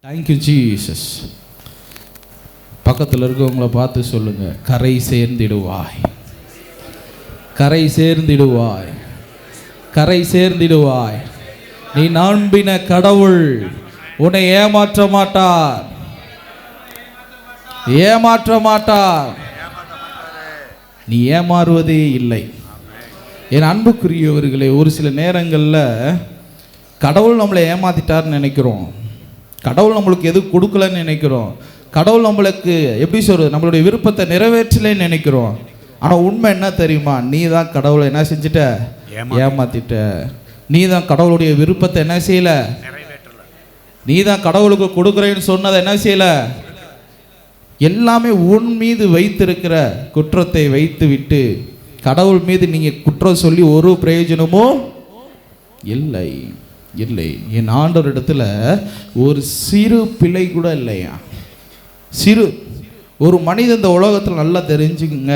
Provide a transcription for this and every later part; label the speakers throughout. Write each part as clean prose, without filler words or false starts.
Speaker 1: Thank you Jesus. பக்கத்தில் இருக்கவங்களை பார்த்து சொல்லுங்க, கரை சேர்ந்திடுவாய், கரை சேர்ந்திடுவாய், கரை சேர்ந்திடுவாய். நீ நம்பின கடவுள் உன்னை ஏமாற்ற மாட்டார், ஏமாற்ற மாட்டார். நீ ஏமாறுவதே இல்லை. என் அன்புக்குரியவர்களே, ஒரு சில நேரங்களில் கடவுள் நம்மளை ஏமாத்திட்டார்னு நினைக்கிறோம், கடவுள் நம்மளுக்கு எது கொடுக்கலன்னு நினைக்கிறோம், கடவுள் நம்மளுக்கு எப்படி சொல்றது, நம்மளுடைய விருப்பத்தை நிறைவேற்றலன்னு நினைக்கிறோம். ஆனால் உண்மை என்ன தெரியுமா? நீ தான் கடவுளை என்ன செஞ்சிட்ட? ஏமாத்திட்ட. நீ தான் கடவுளுடைய விருப்பத்தை என்ன செய்யல? நீ தான் கடவுளுக்கு கொடுக்குறேன்னு சொன்னதை என்ன செய்யல? எல்லாமே உன் மீது வைத்திருக்கிற குற்றத்தை வைத்து விட்டு கடவுள் மீது நீங்கள் குற்றம் சொல்லி ஒரு பிரயோஜனமும் இல்லை, இல்லை. என் ஆண்டவரிடத்துல ஒரு சிறு பிழை கூட இல்லையா? சிறு ஒரு மனிதன் இந்த உலகத்தில் நல்லா தெரிஞ்சுங்க,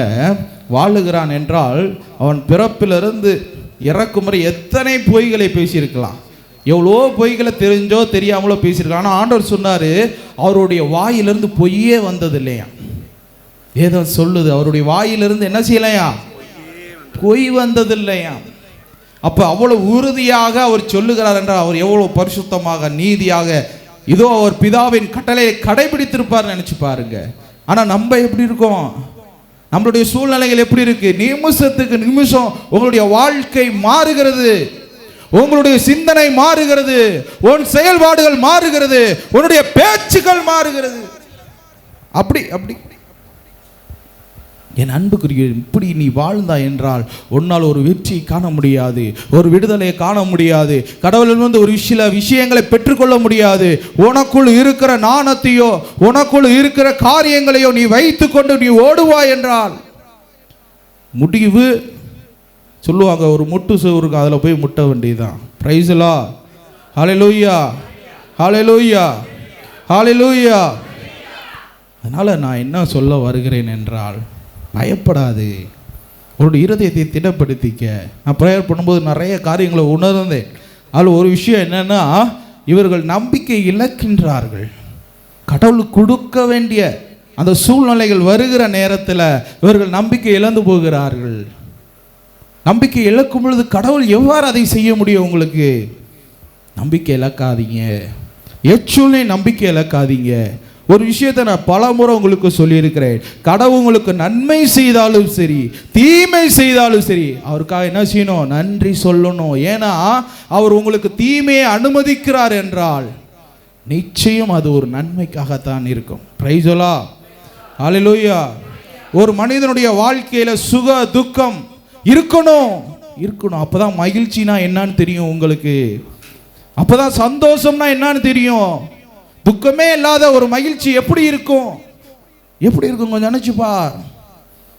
Speaker 1: வாழுகிறான் என்றால் அவன் பிறப்பிலிருந்து இறக்கும் வரை எத்தனை பொய்களை பேசியிருக்கலாம், எவ்வளோ பொய்களை தெரிஞ்சோ தெரியாமலோ பேசியிருக்கலாம். ஆனால் ஆண்டவர் சொன்னார், அவருடைய வாயிலிருந்து பொய்யே வந்தது இல்லையா? ஏதோ சொல்லுது, அவருடைய வாயிலிருந்து என்ன செய்யலையா? பொய் வந்தது இல்லையா? அப்போ அவ்வளோ உறுதியாக அவர் சொல்லுகிறார் என்றால் அவர் எவ்வளோ பரிசுத்தமாக நீதியாக இதோ அவர் பிதாவின் கட்டளையை கடைபிடித்திருப்பார் நினைச்சு பாருங்க. ஆனால் நம்ம எப்படி இருக்கோம்? நம்மளுடைய சூழ்நிலைகள் எப்படி இருக்கு? நிமிஷத்துக்கு நிமிஷம் உங்களுடைய வாழ்க்கை மாறுகிறது, உங்களுடைய சிந்தனை மாறுகிறது, உன் செயல்பாடுகள் மாறுகிறது, உன்னுடைய பேச்சுக்கள் மாறுகிறது. அப்படி அப்படி என் அன்புக்குரிய, இப்படி நீ வாழ்ந்தா என்றால் உன்னால் ஒரு வெற்றியை காண முடியாது, ஒரு விடுதலையை காண முடியாது, கடவுளிலிருந்து ஒரு சில விஷயங்களை பெற்றுக்கொள்ள முடியாது. உனக்குள் இருக்கிற நாணத்தையோ உனக்குள் இருக்கிற காரியங்களையோ நீ வைத்து கொண்டு நீ ஓடுவாய் என்றால் முடிவு சொல்லுவாங்க, ஒரு முட்டு சோறுக்கு அதில் போய் முட்ட வேண்டியதுதான். பிரைஸ்லா, ஹல்லேலூயா, ஹல்லேலூயா, ஹல்லேலூயா. அதனால் நான் என்ன சொல்ல வருகிறேன் என்றால், பயப்படாது, உன்னுடைய இருதயத்தை திடப்படுத்திக்க. நான் ப்ரேயர் பண்ணும்போது நிறைய காரியங்களை உணர்ந்தேன். அதில் ஒரு விஷயம் என்னென்னா, இவர்கள் நம்பிக்கை இழக்கின்றார்கள். கடவுளுக்கு கொடுக்க வேண்டிய அந்த சூழ்நிலைகள் வருகிற நேரத்தில் இவர்கள் நம்பிக்கை இழந்து போகிறார்கள். நம்பிக்கை இழக்கும் பொழுது கடவுள் எவ்வாறு அதை செய்ய முடியும்? உங்களுக்கு நம்பிக்கை இழக்காதீங்க, எச்சொல்லை நம்பிக்கை இழக்காதீங்க. ஒரு விஷயத்தை நான் பல முறை உங்களுக்கு சொல்லியிருக்கிறேன், கடவுள் உங்களுக்கு நன்மை செய்தாலும் சரி தீமை செய்தாலும் சரி அவருக்காக என்ன செய்யணும்? நன்றி சொல்லணும். ஏன்னா அவர் உங்களுக்கு தீமையை அனுமதிக்கிறார் என்றால் நிச்சயம் அது ஒரு நன்மைக்காகத்தான் இருக்கும். பிரைஸ்லா, ஹல்லேலூயா. ஒரு மனிதனுடைய வாழ்க்கையில சுக துக்கம் இருக்கணும், இருக்கணும். அப்பதான் மகிழ்ச்சினா என்னன்னு தெரியும் உங்களுக்கு, அப்பதான் சந்தோஷம்னா என்னன்னு தெரியும். துக்கமே இல்லாத ஒரு மகிழ்ச்சி எப்படி இருக்கும்? எப்படி இருக்கும்? கொஞ்சம் நினைச்சுப்பா.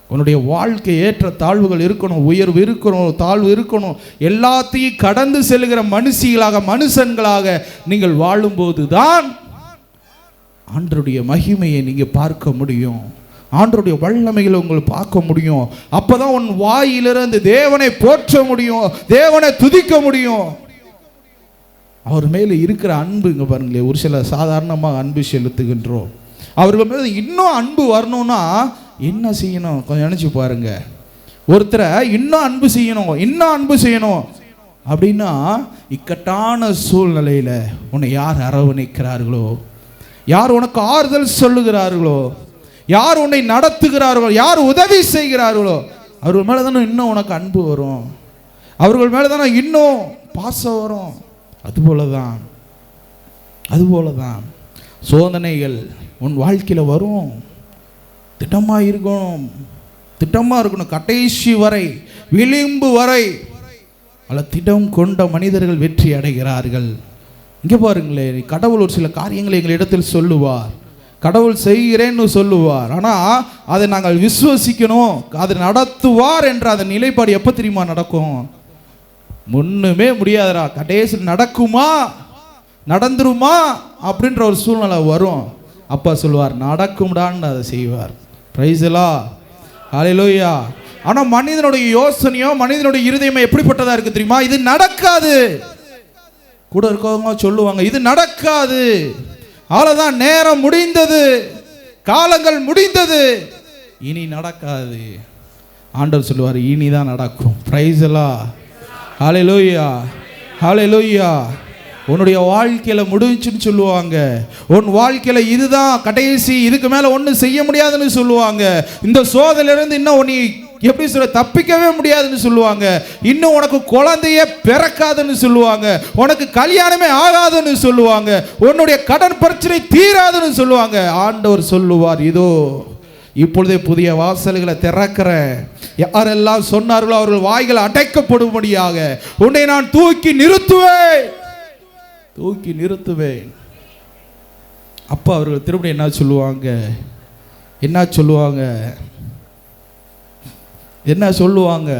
Speaker 1: உன்னுடைய வாழ்க்கை ஏற்ற தாழ்வுகள் இருக்கணும், உயர்வு இருக்கணும், தாழ்வு இருக்கணும். எல்லாத்தையும் கடந்து செல்கிற மனுஷங்களாக நீங்கள் வாழும்போது தான் ஆண்டவருடைய மகிமையை நீங்க பார்க்க முடியும், ஆண்டவருடைய வல்லமைகளை உங்களுக்கு பார்க்க முடியும். அப்பதான் உன் வாயிலிருந்து தேவனை போற்ற முடியும், தேவனை துதிக்க முடியும். அவர் மேலே இருக்கிற அன்பு இங்கே பாருங்களேன். ஒரு சில சாதாரணமாக அன்பு செலுத்துகின்றோம், அவர்கள் மேலே இன்னும் அன்பு வரணும்னா என்ன செய்யணும்? கொஞ்சம் நினச்சி பாருங்க. ஒருத்தரை இன்னும் அன்பு செய்யணும், இன்னும் அன்பு செய்யணும் அப்படின்னா இக்கட்டான சூழ்நிலையில் உன்னை யார் அரவணைக்கிறார்களோ, யார் உனக்கு ஆறுதல் சொல்லுகிறார்களோ, யார் உன்னை நடத்துகிறார்களோ, யார் உதவி செய்கிறார்களோ அவர்கள் மேலே தானே இன்னும் உனக்கு அன்பு வரும், அவர்கள் மேலே தானே இன்னும் பாசம் வரும். அதுபோலதான் சோதனைகள் உன் வாழ்க்கையில் வரும். திட்டமாக இருக்கணும், திட்டமாக இருக்கணும். கடைசி வரை, விளிம்பு வரை அல்ல திடம் கொண்ட மனிதர்கள் வெற்றி அடைகிறார்கள். இங்கே பாருங்களேன், கடவுள் ஒரு சில காரியங்களை எங்களிடத்தில் சொல்லுவார், கடவுள் செய்கிறேன்னு சொல்லுவார். ஆனால் அதை நாங்கள் விசுவசிக்கணும், அதை நடத்துவார் என்ற அந்த நிலைப்பாடு எப்போ தெரியுமா நடக்கும்? ஒன்றுமே முடியாதுடா, கடைசியில் நடக்குமா நடந்துருமா அப்படின்ற ஒரு சூழ்நிலை வரும். அப்பா சொல்லுவார் நடக்கும்டான்னு அதை செய்வார். பிரைஸ்லா, ஹல்லேலூயா. ஆனால் மனிதனுடைய யோசனையோ மனிதனுடைய இருதயமோ எப்படிப்பட்டதா இருக்கு தெரியுமா? இது நடக்காது. கூட இருக்கவங்க சொல்லுவாங்க இது நடக்காது, அவ்வளவுதான், நேரம் முடிந்தது, காலங்கள் முடிந்தது, இனி நடக்காது. ஆண்டவர் சொல்லுவார், இனிதான் நடக்கும். பிரைஸ் எல்லாம், ஹல்லேலூயா, ஹல்லேலூயா. உன்னுடைய வாழ்க்கையில முடிஞ்சுன்னு சொல்லுவாங்க. உன் வாழ்க்கையில இதுதான் கடைசி, இதுக்கு மேல ஒன்றும் செய்ய முடியாதுன்னு சொல்லுவாங்க. இந்த சோதனையிலிருந்து இன்னும் நீ எப்படி சொல்ல தப்பிக்கவே முடியாதுன்னு சொல்லுவாங்க. இன்னும் உனக்கு குழந்தையே பிறக்காதுன்னு சொல்லுவாங்க. உனக்கு கல்யாணமே ஆகாதுன்னு சொல்லுவாங்க. உன்னுடைய கடன் பிரச்சனை தீராதுன்னு சொல்லுவாங்க. ஆண்டவர் சொல்லுவார், இதோ இப்பொழுதே புதிய வாசல்களை திறக்கிறேன். யாரெல்லாம் சொன்னார்களோ அவர்கள் வாய்கள் அடைக்கப்படும்படியாக உன்னை நான் தூக்கி நிறுத்துவேன், தூக்கி நிறுத்துவேன். அப்போ அவர்கள் திரும்ப என்ன சொல்லுவாங்க, என்ன சொல்லுவாங்க, என்ன சொல்லுவாங்க?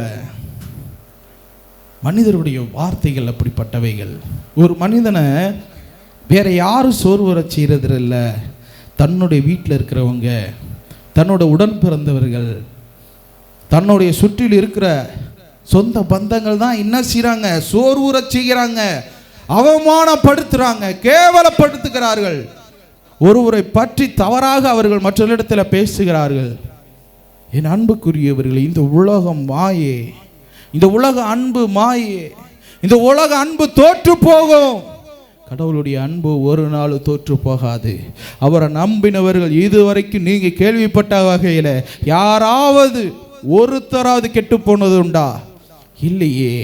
Speaker 1: மனிதருடைய வார்த்தைகள் அப்படிப்பட்டவைகள். ஒரு மனிதனை வேற யாரும் சோர்வுற செய்யறதில்ல, தன்னுடைய வீட்டில் இருக்கிறவங்க, தன்னோட உடன் பிறந்தவர்கள், தன்னுடைய சுற்றில் இருக்கிற சொந்த பந்தங்கள் தான் என்ன செய்யறாங்க, சோர்வுற செய்கிறாங்க, அவமானப்படுத்துறாங்க, கேவலப்படுத்துகிறார்கள். ஒருவரை பற்றி தவறாக அவர்கள் மற்றவர்களிடத்தில் பேசுகிறார்கள். என் அன்புக்குரியவர்களே, இந்த உலகம் மாயே, இந்த உலக அன்பு மாயே, இந்த உலக அன்பு தோற்று போகும். கடவுளுடைய அன்பு ஒரு நாள் தோற்று போகாது. அவரை நம்பினவர்கள் இதுவரைக்கும் நீங்க கேள்விப்பட்ட வகையில் யாராவது ஒருத்தராவது கெட்டு போனது உண்டா? இல்லையே,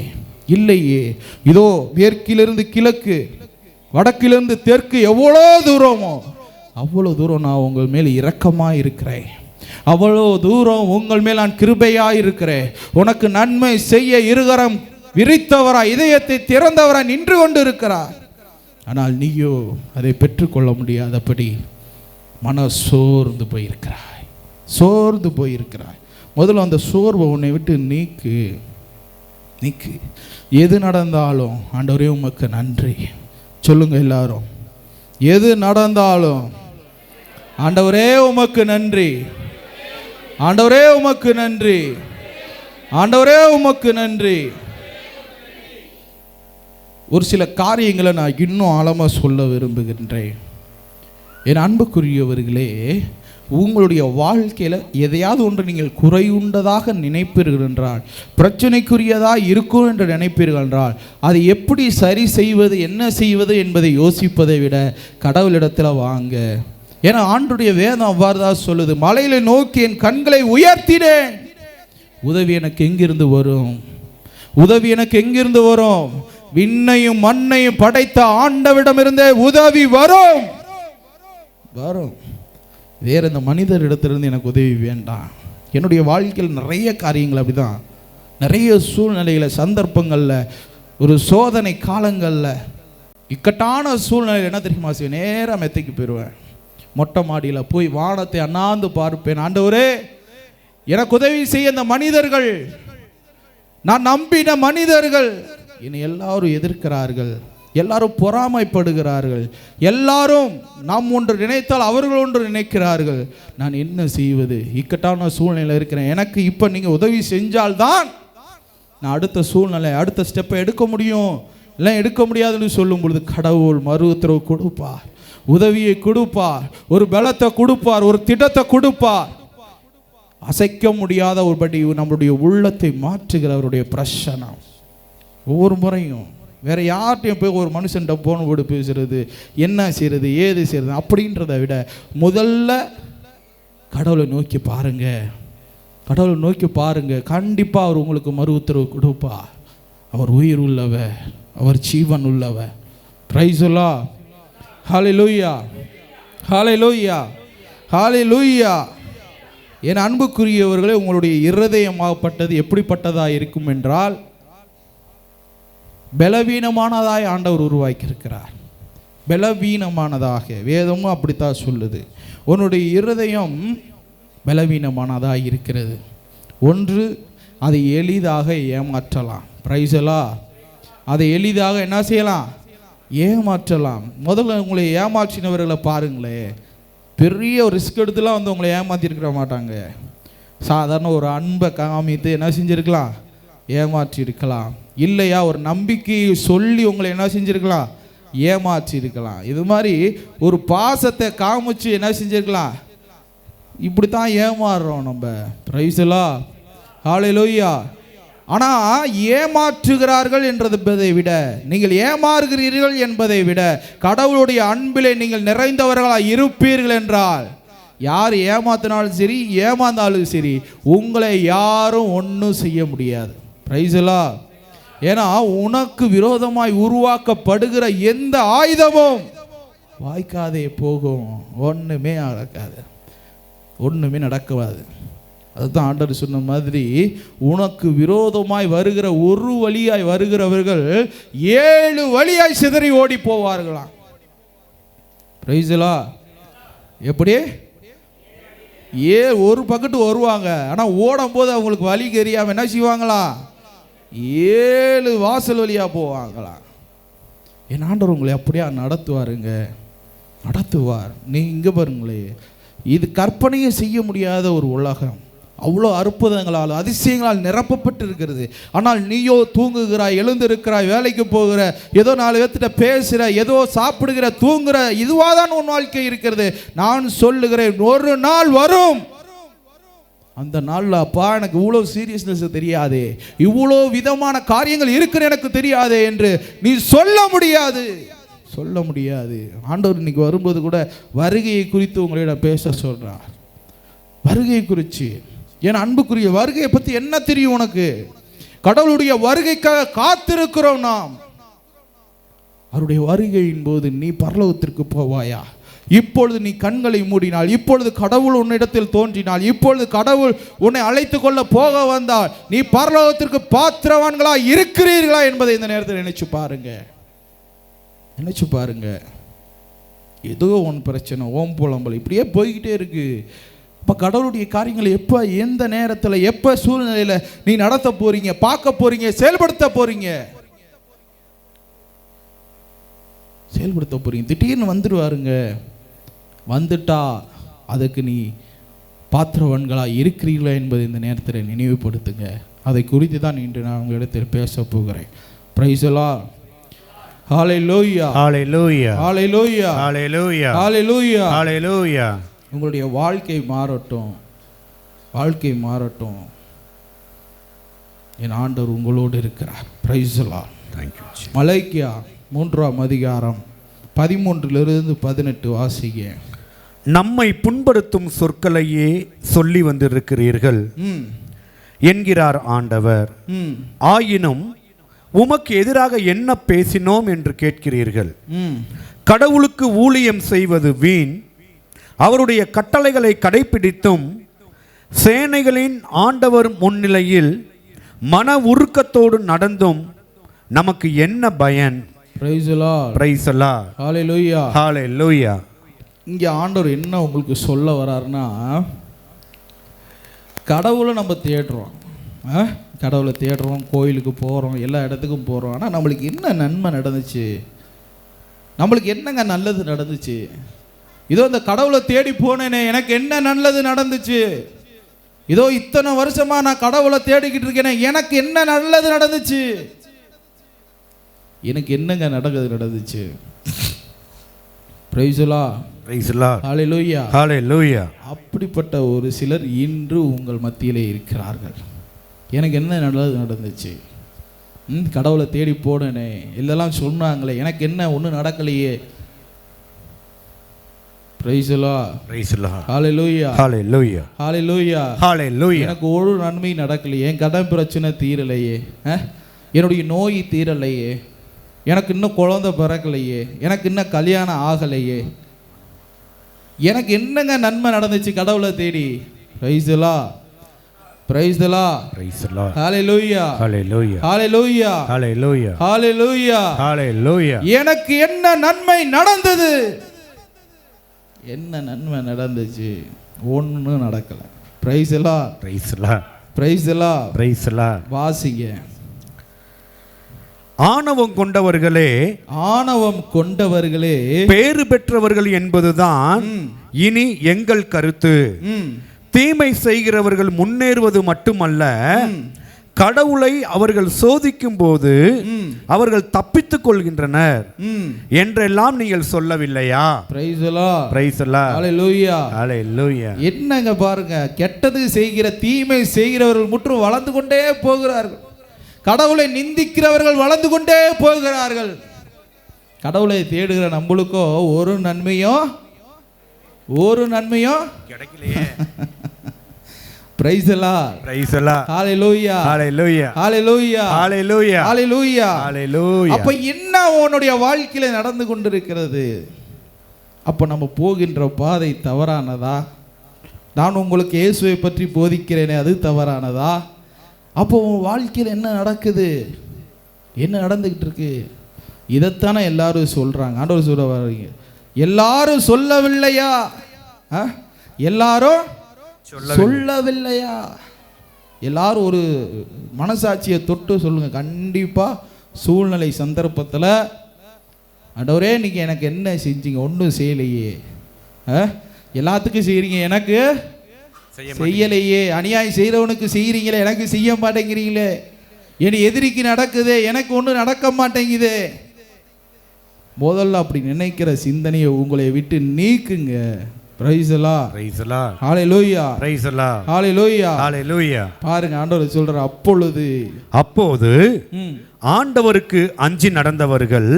Speaker 1: இல்லையே. இதோ மேற்கிலிருந்து கிழக்கு, வடக்கிலிருந்து தெற்கு எவ்வளோ தூரமோ அவ்வளோ தூரம் நான் உங்கள் மேல் இரக்கமாக இருக்கிறேன், அவ்வளோ தூரம் உங்கள் மேல் நான் கிருபையாக இருக்கிறேன். உனக்கு நன்மை செய்ய இருகரம் விரித்தவராய், இதயத்தை திறந்தவராய் நின்று கொண்டு இருக்கிறார். ஆனால் நீயோ அதை பெற்றுக்கொள்ள முடியாதபடி மன சோர்ந்து போயிருக்கிறாய், சோர்ந்து போயிருக்கிறாய். முதல்ல அந்த சோர்வை உன்னை விட்டு நீக்கு, நீக்கு. எது நடந்தாலும் ஆண்டவரே உமக்கு நன்றி சொல்லுங்க எல்லாரும். எது நடந்தாலும் ஆண்டவரே உமக்கு நன்றி, ஆண்டவரே உமக்கு நன்றி, ஆண்டவரே உமக்கு நன்றி. ஒரு சில காரியங்களை நான் இன்னும் ஆழமாக சொல்ல விரும்புகின்றேன். என் அன்புக்குரியவர்களே, உங்களுடைய வாழ்க்கையில் எதையாவது ஒன்று நீங்கள் குறையுண்டதாக நினைப்பீர்கள் என்றால், பிரச்சனைக்குரியதாக இருக்கும் என்று நினைப்பீர்கள் என்றால், அதை எப்படி சரி செய்வது, என்ன செய்வது என்பதை யோசிப்பதை விட கடவுளிடத்தில் வாங்க. ஏன்னா ஆண்டுடைய வேதம் அவ்வாறு தான் சொல்லுது, மலையில நோக்கி என் கண்களை உயர்த்தினேன், உதவி எனக்கு எங்கிருந்து வரும், உதவி எனக்கு எங்கிருந்து வரும்? விண்ணையும் மண்ணையும் படைத்த ஆண்டவிடமிருந்தே உதவி வரும், வரும். வேற இந்த மனிதரிடத்திலிருந்து எனக்கு உதவி வேண்டாம். என்னுடைய வாழ்க்கையில் நிறைய காரியங்கள் அப்படிதான், நிறைய சூழ்நிலையில், சந்தர்ப்பங்களில், ஒரு சோதனை காலங்களில், இக்கட்டான சூழ்நிலையில் என்ன தெரியுமா செய்வேன்? நேராக மெத்தைக்கு போயிடுவேன். மொட்டை மாடியில் போய் வானத்தை அண்ணாந்து பார்ப்பேன். ஆண்டவரே எனக்கு உதவி செய்ய இந்த மனிதர்கள், நான் நம்பின மனிதர்கள் என்னை எல்லாரும் எதிர்க்கிறார்கள், எல்லாரும் பொறாமைப்படுகிறார்கள், எல்லாரும் நாம் ஒன்று நினைத்தால் அவர்கள் ஒன்று நினைக்கிறார்கள். நான் என்ன செய்வது? இக்கட்டான சூழ்நிலை இருக்கிறேன். எனக்கு இப்போ நீங்கள் உதவி செஞ்சால்தான் நான் அடுத்த சூழ்நிலை, அடுத்த ஸ்டெப்பை எடுக்க முடியும். இல்லை எடுக்க முடியாதுன்னு சொல்லும் பொழுது கடவுள் மறு உத்தரவு கொடுப்பார், உதவியை கொடுப்பார், ஒரு பலத்தை கொடுப்பார், ஒரு திட்டத்தை கொடுப்பார். அசைக்க முடியாத ஒருபடி நம்மளுடைய உள்ளத்தை மாற்றுகிற அவருடைய பிரசனம். ஒவ்வொரு முறையும் வேற யார்கிட்டையும் போய் ஒரு மனுஷன்கிட்ட போன் போட்டு பேசுறது, என்ன செய்யறது, ஏது செய்யறது அப்படின்றத விட முதல்ல கடவுளை நோக்கி பாருங்க, கடவுளை நோக்கி பாருங்க. கண்டிப்பாக அவர் உங்களுக்கு மறு உத்தரவு கொடுப்பார். அவர் உயிர் உள்ளவர், அவர் ஜீவன் உள்ளவர். Price the Lord, hallelujah, hallelujah, ஹல்லேலூயா. என் அன்புக்குரியவர்களே, உங்களுடைய இருதயமாகப்பட்டது எப்படிப்பட்டதாக இருக்கும் என்றால், பலவீனமானதாய் ஆண்டவர் உருவாக்கி இருக்கிறார். பலவீனமானதாக வேதமும் அப்படித்தான் சொல்லுது. உன்னுடைய இருதயம் பலவீனமானதாக இருக்கிறது. ஒன்று, அதை எளிதாக ஏமாற்றலாம். Price the Lord. அதை எளிதாக என்ன செய்யலாம்? ஏமாற்றலாம். முதல்ல உங்களை ஏமாற்றினவர்களை பாருங்களேன். பெரிய ஒரு ரிஸ்க் எடுத்துலாம் வந்து உங்களை ஏமாற்றிருக்க மாட்டாங்க. சாதாரண ஒரு அன்பை காமித்து என்ன செஞ்சுருக்கலாம்? ஏமாற்றி இருக்கலாம். இல்லையா ஒரு நம்பிக்கையை சொல்லி உங்களை என்ன செஞ்சுருக்கலாம்? ஏமாற்றி இருக்கலாம். இது மாதிரி ஒரு பாசத்தை காமிச்சு என்ன செஞ்சிருக்கலாம், இப்படித்தான் ஏமாறுறோம் நம்ம. பிரைஸ் தி லார்ட், ஹல்லேலூயா. ஆனால் ஏமாற்றுகிறார்கள் என்பதை விட, நீங்கள் ஏமாறுகிறீர்கள் என்பதை விட, கடவுளுடைய அன்பிலே நீங்கள் நிறைந்தவர்களாக இருப்பீர்கள் என்றால், யார் ஏமாத்தினாலும் சரி ஏமாந்தாலும் சரி உங்களை யாரும் ஒன்றும் செய்ய முடியாது. Price the Lord. ஏன்னா உனக்கு விரோதமாய் உருவாக்கப்படுகிற எந்த ஆயுதமும் வாய்க்காதே போகும், ஒன்றுமே நடக்காது, ஒன்றுமே நடக்காது. அதுதான் ஆண்டவர் சொன்ன மாதிரி, உனக்கு விரோதமாய் வருகிற ஒரு வழியாய் வருகிறவர்கள் 7 வழியாய் சிதறி ஓடி போவார்களாம். Price the Lord. எப்படி ஒரு பக்கத்து வருவாங்க, ஆனால் ஓடும் போது அவங்களுக்கு வழி தெரியாமல் என்ன செய்வாங்களா, 7 வாசல் வழியா போவாங்களா. என் ஆண்டவர் உங்களை அப்படியா நடத்துவாருங்க, நடத்துவார். நீ இங்கே பாருங்களே, இது கற்பனையே செய்ய முடியாத ஒரு உலகம், அவ்வளோ அற்புதங்களால் அதிசயங்களால் நிரப்பப்பட்டு இருக்கிறது. ஆனால் நீயோ தூங்குகிறாய், எழுந்திருக்கிறாய், வேலைக்கு போகிற, ஏதோ 4 பேர்த்திட்ட பேசுகிற, ஏதோ சாப்பிடுகிற, தூங்குகிற, இதுவாக தான் உன் வாழ்க்கை இருக்கிறது. நான் சொல்லுகிறேன், ஒரு நாள் வரும், அந்த நாளில் அப்பா எனக்கு இவ்வளோ சீரியஸ்னஸ் தெரியாது, இவ்வளோ விதமான காரியங்கள் இருக்குன்னு எனக்கு தெரியாது என்று நீ சொல்ல முடியாது, சொல்ல முடியாது. ஆண்டவர் இன்னைக்கு வரும்போது கூட வருகையை குறித்து உங்களிடம் பேச சொல்கிறார். வருகையை குறித்து, ஏன் அன்புக்குரிய வருகையை பற்றி என்ன தெரியும் உனக்கு? கடவுளுடைய வருகைக்காக காத்திருக்கிறோம் நாம். அவருடைய வருகையின் போது நீ பரலோகத்திற்கு போவாயா? இப்பொழுது நீ கண்களை மூடினால், இப்பொழுது கடவுள் உன்னிடத்தில் தோன்றினால், இப்பொழுது கடவுள் உன்னை அழைத்து கொள்ள போக வந்தால் நீ பரலோகத்திற்கு பாத்திரவான்களா இருக்கிறீர்களா என்பதை இந்த நேரத்தில் நினைச்சு பாருங்க, நினைச்சு பாருங்க. ஏதோ ஒன்று பிரச்சனை, ஓம் புலம்பல் இப்படியே போய்கிட்டே இருக்கு. இப்போ கடவுளுடைய காரியங்களை எப்போ, எந்த நேரத்தில், எப்போ சூழ்நிலையில் நீ நடத்த போறீங்க, பார்க்க போறீங்க, செயல்படுத்த போறீங்க, செயல்படுத்த போறீங்க. திடீர்னு வந்துடுவாருங்க. வந்துட்டா அதுக்கு நீ பாத்திரவான்களா இருக்கிறீர்களா என்பதை இந்த நேரத்தில் நினைவுபடுத்துங்க. அதை குறித்து தான் இன்று நான் உங்களிடத்தில் பேச போகிறேன். Price the Lord, hallelujah, hallelujah, hallelujah, hallelujah, hallelujah, ஹல்லேலூயா. உங்களுடைய வாழ்க்கை மாறட்டும், வாழ்க்கை மாறட்டும். என் ஆண்டவர் உங்களோடு இருக்கிறார். Price the Lord. தேங்க்யூ. மலைக்கியா 3ஆம் அதிகாரம் 13 - 18 வாசிங்க.
Speaker 2: நம்மை புண்படுத்தும் சொற்களையே சொல்லி வந்திருக்கிறீர்கள் என்கிறார் ஆண்டவர். ஆயினும் உமக்கு எதிராக என்ன பேசினோம் என்று கேட்கிறீர்கள். கடவுளுக்கு ஊழியம் செய்வது வீண், அவருடைய கட்டளைகளை கடைபிடித்தும் சேனைகளின் ஆண்டவர் முன்னிலையில் மன உருக்கத்தோடு நடந்தும் நமக்கு என்ன பயன்?
Speaker 1: Praise the Lord.
Speaker 2: Praise the Lord.
Speaker 1: Hallelujah.
Speaker 2: Hallelujah.
Speaker 1: இங்கே ஆண்டவர் என்ன உங்களுக்கு சொல்ல வராருன்னா, கடவுளை நம்ம தேடுறோம், கடவுளை தேடுறோம், கோயிலுக்கு போகிறோம், எல்லா இடத்துக்கும் போகிறோம். ஆனால் நம்மளுக்கு என்ன நன்மை நடந்துச்சு, நம்மளுக்கு என்னங்க நல்லது நடந்துச்சு? இதோ இந்த கடவுளை தேடி போனேனே, எனக்கு என்ன நல்லது நடந்துச்சு? இதோ இத்தனை வருஷமாக நான் கடவுளை தேடிக்கிட்டு இருக்கேனே, எனக்கு என்ன நல்லது நடந்துச்சு? எனக்கு என்னங்க நடந்துச்சு? Praise the Lord,
Speaker 2: praise the Lord,
Speaker 1: hallelujah,
Speaker 2: hallelujah.
Speaker 1: அப்படிப்பட்ட ஒரு சிலர் இன்று உங்கள் மத்தியிலே இருக்கிறார்கள். எனக்கு என்ன நல்லது நடந்துச்சு? கடவுளை தேடி போனேனே, இதெல்லாம் சொன்னாங்களே, எனக்கு என்ன ஒன்றும் நடக்கலையே. Praise the Lord,
Speaker 2: praise the Lord,
Speaker 1: hallelujah,
Speaker 2: hallelujah,
Speaker 1: hallelujah,
Speaker 2: hallelujah.
Speaker 1: எனக்கு ஒரு நன்மை நடக்கலையே, என் கடன் பிரச்சனை தீரலையே, என்னுடைய நோய் தீரலையே, எனக்கு இன்னும் குழந்தை பிறக்கலையே, எனக்கு இன்னும் கல்யாணம் ஆகலையே, எனக்கு என்னங்க நன்மை நடந்துச்சு கடவுளை தேடி? Praise the Lord, praise the Lord,
Speaker 2: praise the Lord,
Speaker 1: hallelujah,
Speaker 2: hallelujah,
Speaker 1: hallelujah,
Speaker 2: hallelujah,
Speaker 1: hallelujah,
Speaker 2: hallelujah.
Speaker 1: எனக்கு என்ன நன்மை நடந்தது? என்ன நன்மை நடந்துச்சு? ஒன்றும் நடக்கல. Praise the Lord,
Speaker 2: praise the Lord,
Speaker 1: praise the Lord,
Speaker 2: praise the Lord.
Speaker 1: வாசிங்க.
Speaker 2: ஆணவம் கொண்டவர்களே,
Speaker 1: ஆணவம் கொண்டவர்களே,
Speaker 2: பேறு பெற்றவர்கள் என்பதுதான் இனி எங்கள் கருத்து. தீமை செய்கிறவர்கள் முன்னேறுவது மட்டுமல்ல, கடவுளை அவர்கள் சோதிக்கும் போது அவர்கள் தப்பித்துக் கொள்கின்றனர் என்றெல்லாம் நீங்கள் சொல்லவில்லையா?
Speaker 1: Praise the Lord.
Speaker 2: Praise the Lord.
Speaker 1: Hallelujah.
Speaker 2: Hallelujah.
Speaker 1: என்னங்க பாருங்க, கெட்டது செய்கிற தீமை செய்கிறவர்கள் முற்றும் வளர்ந்து கொண்டே போகிறார்கள். கடவுளை நிந்திக்கிறவர்கள் வளர்ந்து கொண்டே போகிறார்கள். கடவுளை தேடுகிற நம்மளுக்கோ ஒரு நன்மையும் கிடைக்கலையே. Praise the Lord.
Speaker 2: Praise the Lord.
Speaker 1: Hallelujah.
Speaker 2: Hallelujah.
Speaker 1: Hallelujah.
Speaker 2: Hallelujah.
Speaker 1: Hallelujah.
Speaker 2: Hallelujah.
Speaker 1: அப்ப என்ன உன்னுடைய வாழ்க்கையில நடந்து கொண்டிருக்கிறது? அப்ப நம்ம போகின்ற பாதை தவறானதா? நான் உங்களுக்கு இயேசுவை பற்றி போதிக்கிறேனே, அது தவறானதா? அப்போ உன் வாழ்க்கையில் என்ன நடக்குது? என்ன நடந்துகிட்டு இருக்கு? இதைத்தானே எல்லாரும் சொல்றாங்க. ஆண்டவர் சொல்ல வர்றீங்க, எல்லாரும் சொல்லவில்லையா? எல்லாரும் சொல்லவில்லையா? எல்லாரும் ஒரு மனசாட்சியை தொட்டு சொல்லுங்க. கண்டிப்பா சூழ்நிலை சந்தர்ப்பத்தில், ஆண்டவரே நீங்க எனக்கு என்ன செஞ்சீங்க? ஒன்றும் செய்யலையே. எல்லாத்துக்கும் செய்றீங்க, எனக்கு செய்யலையே. அநியாயம் செய்கிறவனுக்கு செய்கிறீங்களே, எனக்கு செய்ய மாட்டேங்கிறீங்களே. என் எதிரிக்கு நடக்குது, எனக்கு ஒன்றும் நடக்க மாட்டேங்குது. முதல்ல அப்படி நினைக்கிற சிந்தனையை உங்களை விட்டு நீக்குங்க. Praise the Lord.
Speaker 2: Praise the Lord.
Speaker 1: Hallelujah.
Speaker 2: Praise the Lord.
Speaker 1: Hallelujah.
Speaker 2: Hallelujah.
Speaker 1: பாருங்க, ஆண்டவர் சொல்றார், அப்பொழுது
Speaker 2: ஆண்டவருக்கு அஞ்சி நடந்தவர்கள்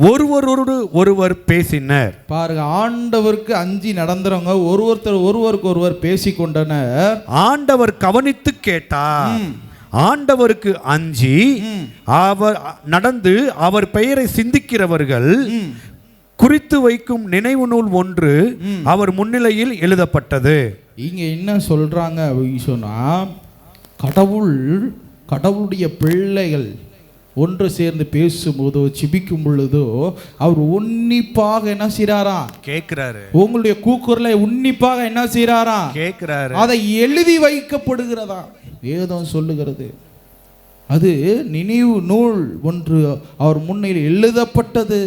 Speaker 2: ஒருவரோடு ஒருவர் பேசினர்.
Speaker 1: பாருங்க, ஆண்டவருக்கு அஞ்சி நடந்தவங்க ஒருவருக்கு ஒருவர் பேசிக்கொண்டனர்.
Speaker 2: ஆண்டவர் கவனித்து கேட்டார். ஆண்டவருக்கு அஞ்சி அவர் நடந்து அவர் பெயரை சிந்திக்கிறவர்கள் குறித்து வைக்கும் நினைவு நூல் ஒன்று அவர் முன்னிலையில் எழுதப்பட்டது.
Speaker 1: இங்க என்ன சொல்றாங்க சொன்னா, கடவுளுடைய பிள்ளைகள் ஒன்று சேர்ந்து பேசும்போதோ ஜெபிக்கும் பொழுதோ அவர் உன்னிப்பாக என்ன செய்றாரா? கேட்கிறாரு. உங்களுடைய கூக்குரலை உன்னிப்பாக என்ன செய்றாரா? கேட்கிறாரு. அதை எழுதி வைக்கப்படுகிறதா? வேதம் சொல்லுகிறது. அது நினைவு நூல் ஒன்று அவர் முன்னில் எழுதப்பட்டது.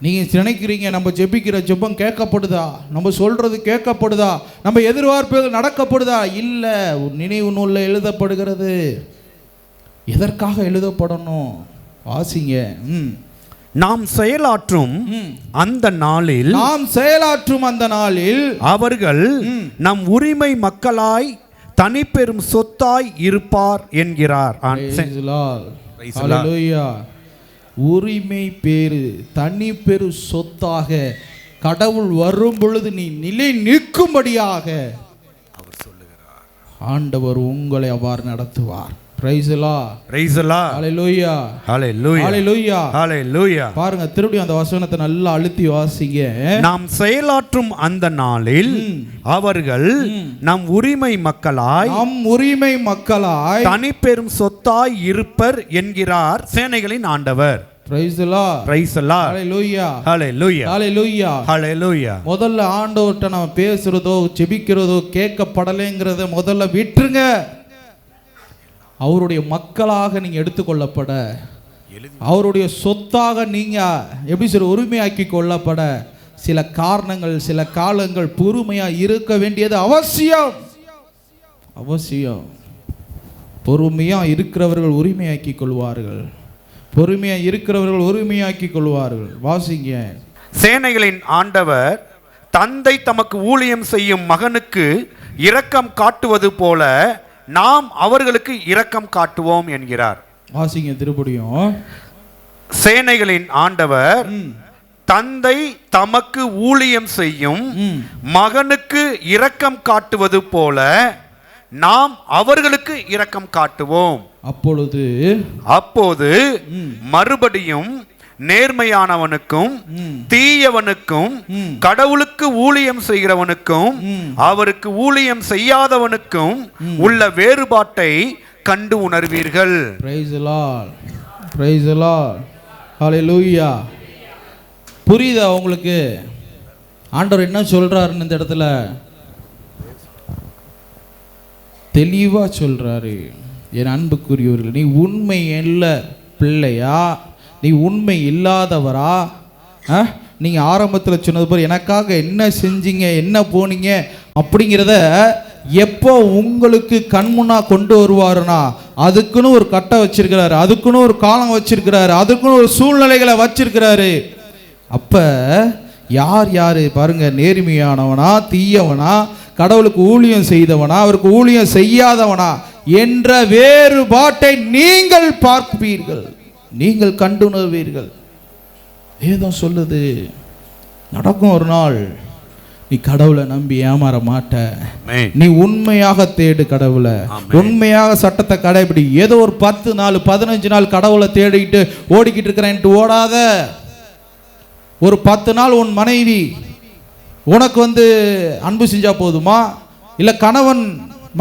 Speaker 1: நீங்க நினைக்கிறீங்க நம்ம ஜெபிக்கிற ஜெபம் கேட்கப்படுதா, நம்ம சொல்றது கேட்கப்படுதா, நம்ம எதிர்பார்ப்புகள் நடக்கப்படுதா? இல்ல, ஒரு நினைவு நூல்ல எழுதப்படுகிறது. எதற்காக எழுதப்படணும்? வாசிங்க.
Speaker 2: நாம் செயலாற்றும் அந்த நாளில் அவர்கள் நம் உரிமை மக்களாய் தனிப்பெரும் சொத்தாய் இருப்பார் என்கிறார்.
Speaker 1: உரிமை பேரு தனி பெரு சொத்தாக கடவுள் வரும் பொழுது நீ நிலை நிற்கும்படியாக அவர் சொல்லுகிறார். ஆண்டவர் உங்களை அவ்வாறு நடத்துவார். Praise the Lord. Praise the Lord. Hallelujah. Hallelujah. Hallelujah. Hallelujah. பாருங்க, திருப்பியும் அந்த வசனத்தை நல்லா அழுத்தி வாசிங்க.
Speaker 2: நாம் செயலாற்றும் அந்த நாளில் அவர்கள் நம் உரிமை மக்களாய் தனிப்பெரும் சொத்தாய் இருப்பர் என்கிறார் சேனைகளின் ஆண்டவர்.
Speaker 1: Praise the Lord.
Speaker 2: Praise the Lord.
Speaker 1: Hallelujah.
Speaker 2: Hallelujah.
Speaker 1: Hallelujah.
Speaker 2: Hallelujah.
Speaker 1: முதல்ல ஆண்டவர்ட்ட நம்ம பேசுறதோ ஜெபிக்கிறதோ கேட்கப்படலைங்கிறத முதல்ல விட்டுருங்க. அவருடைய மக்களாக நீங்க எடுத்துக்கொள்ளப்பட, அவருடைய சொத்தாக நீங்க எப்படி சொல்ற உரிமையாக்கி கொள்ளப்பட சில காரணங்கள், சில காலங்கள் பொறுமையா இருக்க வேண்டியது அவசியம். பொறுமையா இருக்கிறவர்கள் உரிமையாக்கி கொள்வார்கள். பொறுமையா இருக்கிறவர்கள் உரிமையாக்கி கொள்வார்கள். வாசிங்க.
Speaker 2: சேனைகளின் ஆண்டவர் தந்தை தமக்கு ஊழியம் செய்யும் மகனுக்கு இரக்கம் காட்டுவது போல நாம் அவர்களுக்கு இரக்கம் காட்டுவோம் என்கிறார்.
Speaker 1: வாசிங்க திருப்படியும்.
Speaker 2: சேனைகளின் ஆண்டவர் தந்தை தமக்கு ஊழியம் செய்யும் மகனுக்கு இரக்கம் காட்டுவது போல நாம் அவர்களுக்கு இரக்கம் காட்டுவோம். அப்போது மறுபடியும் நேர்மையானவனுக்கும் தீயவனுக்கும் கடவுளுக்கு ஊழியம் செய்கிறவனுக்கும் அவருக்கு ஊழியம் செய்யாதவனுக்கும் உள்ள வேறுபாட்டை கண்டு உணர்வீர்கள்.
Speaker 1: Praise the Lord. Praise the Lord. Hallelujah. புரியுதா உங்களுக்கு? ஆண்டவர் என்ன சொல்றாருன்னு இந்த இடத்துல தெளிவா சொல்றாரு. என் அன்புக்குரியவர்கள், நீ உண்மை இல்ல பிள்ளையா, நீ உண்மை இல்லாதவரா? நீங்க ஆரம்பத்தில் சொன்னது போல எனக்காக என்ன செஞ்சீங்க, என்ன போனீங்க அப்படிங்கிறத எப்போ உங்களுக்கு கண்முன்னா கொண்டு வருவாருன்னா அதுக்குன்னு ஒரு கட்டை வச்சிருக்கிறாரு, அதுக்குன்னு ஒரு காலம் வச்சிருக்கிறாரு, அதுக்குன்னு ஒரு சூழ்நிலைகளை வச்சிருக்கிறாரு. அப்ப யார் யாரு பாருங்க, நேர்மையானவனா தீயவனா, கடவுளுக்கு ஊழியம் செய்தவனா அவருக்கு ஊழியம் செய்யாதவனா என்ற வேறுபாட்டை நீங்கள் பார்ப்பீர்கள், நீங்கள் கண்டுணர்வீர்கள். வேதம் சொல்லுது நடக்கும் ஒரு நாள். நீ கடவுளை நம்பி ஏமாற மாட்ட. நீ உண்மையாக தேடு கடவுளை, உண்மையாக சட்டத்தை கடைபிடி. ஏதோ ஒரு 10 நாள் 15 நாள் கடவுளை தேடிக்கிட்டு ஓடிக்கிட்டு இருக்கிறேன்ட்டு ஓடாத. ஒரு 10 நாள் உன் மனைவி உனக்கு அன்பு செஞ்சா போதுமா? இல்லை கணவன்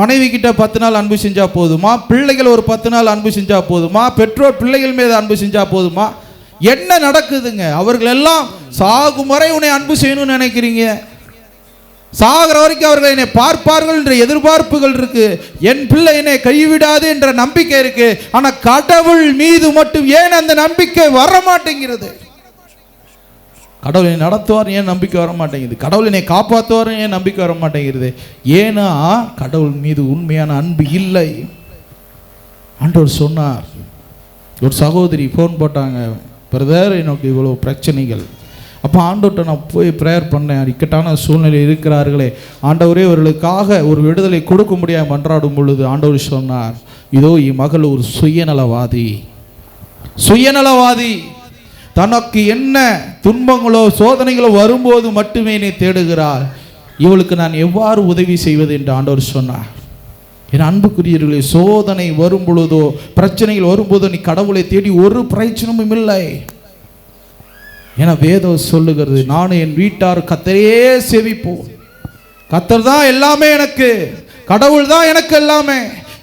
Speaker 1: மனைவி கிட்ட 10 நாள் அன்பு செஞ்சா போதுமா? பிள்ளைகள் ஒரு 10 நாள் அன்பு செஞ்சா போதுமா? பெற்றோர் பிள்ளைகள் மீது அன்பு செஞ்சா போதுமா? என்ன நடக்குதுங்க? அவர்கள் எல்லாம் சாகும் வரை உன்னை அன்பு செய்யணும்னு நினைக்கிறீங்க. சாகிற வரைக்கும் அவர்கள் என்னை பார்ப்பார்கள் என்ற எதிர்பார்ப்புகள் இருக்கு. என் பிள்ளை என்னை கைவிடாது என்ற நம்பிக்கை இருக்கு. ஆனா கடவுள் மீது மட்டும் ஏன் அந்த நம்பிக்கை வர மாட்டேங்கிறது? கடவுளை நடத்துவார் ஏன் நம்பிக்கை வர மாட்டேங்குது? கடவுள் என்னை காப்பாற்றுவார் ஏன் நம்பிக்கை வர மாட்டேங்கிறது? ஏன்னா கடவுள் மீது உண்மையான அன்பு இல்லை. ஆண்டவர் சொன்னார். ஒரு சகோதரி ஃபோன் போட்டாங்க, பிரதர் எனக்கு இவ்வளோ பிரச்சனைகள். அப்போ ஆண்டவர்கிட்ட நான் போய் ப்ரேயர் பண்ணேன். இக்கட்டான சூழ்நிலை இருக்கிறார்களே ஆண்டவரே அவர்களுக்காக ஒரு விடுதலை கொடுக்க முடியாமல் மன்றாடும் பொழுது ஆண்டவர் சொன்னார், இதோ இம்மகள் ஒரு சுயநலவாதி. சுயநலவாதி தனக்கு என்ன துன்பங்களோ சோதனைகளோ வரும்போது மட்டுமே என்னை தேடுகிறார். இவளுக்கு நான் எவ்வாறு உதவி செய்வது என்று ஆண்டவர் சொன்னார். என் அன்புக்குரியவர்களே, சோதனை வரும் பொழுதோ பிரச்சனைகள் வரும்போதோ நீ கடவுளை தேடி ஒரு பிரயோஜனமும் இல்லை. என வேதம் சொல்லுகிறது, நானும் என் வீட்டார் கர்த்தரையே சேவிப்போம். கர்த்தர் தான் எல்லாமே எனக்கு, கடவுள் தான் எனக்கு எல்லாமே,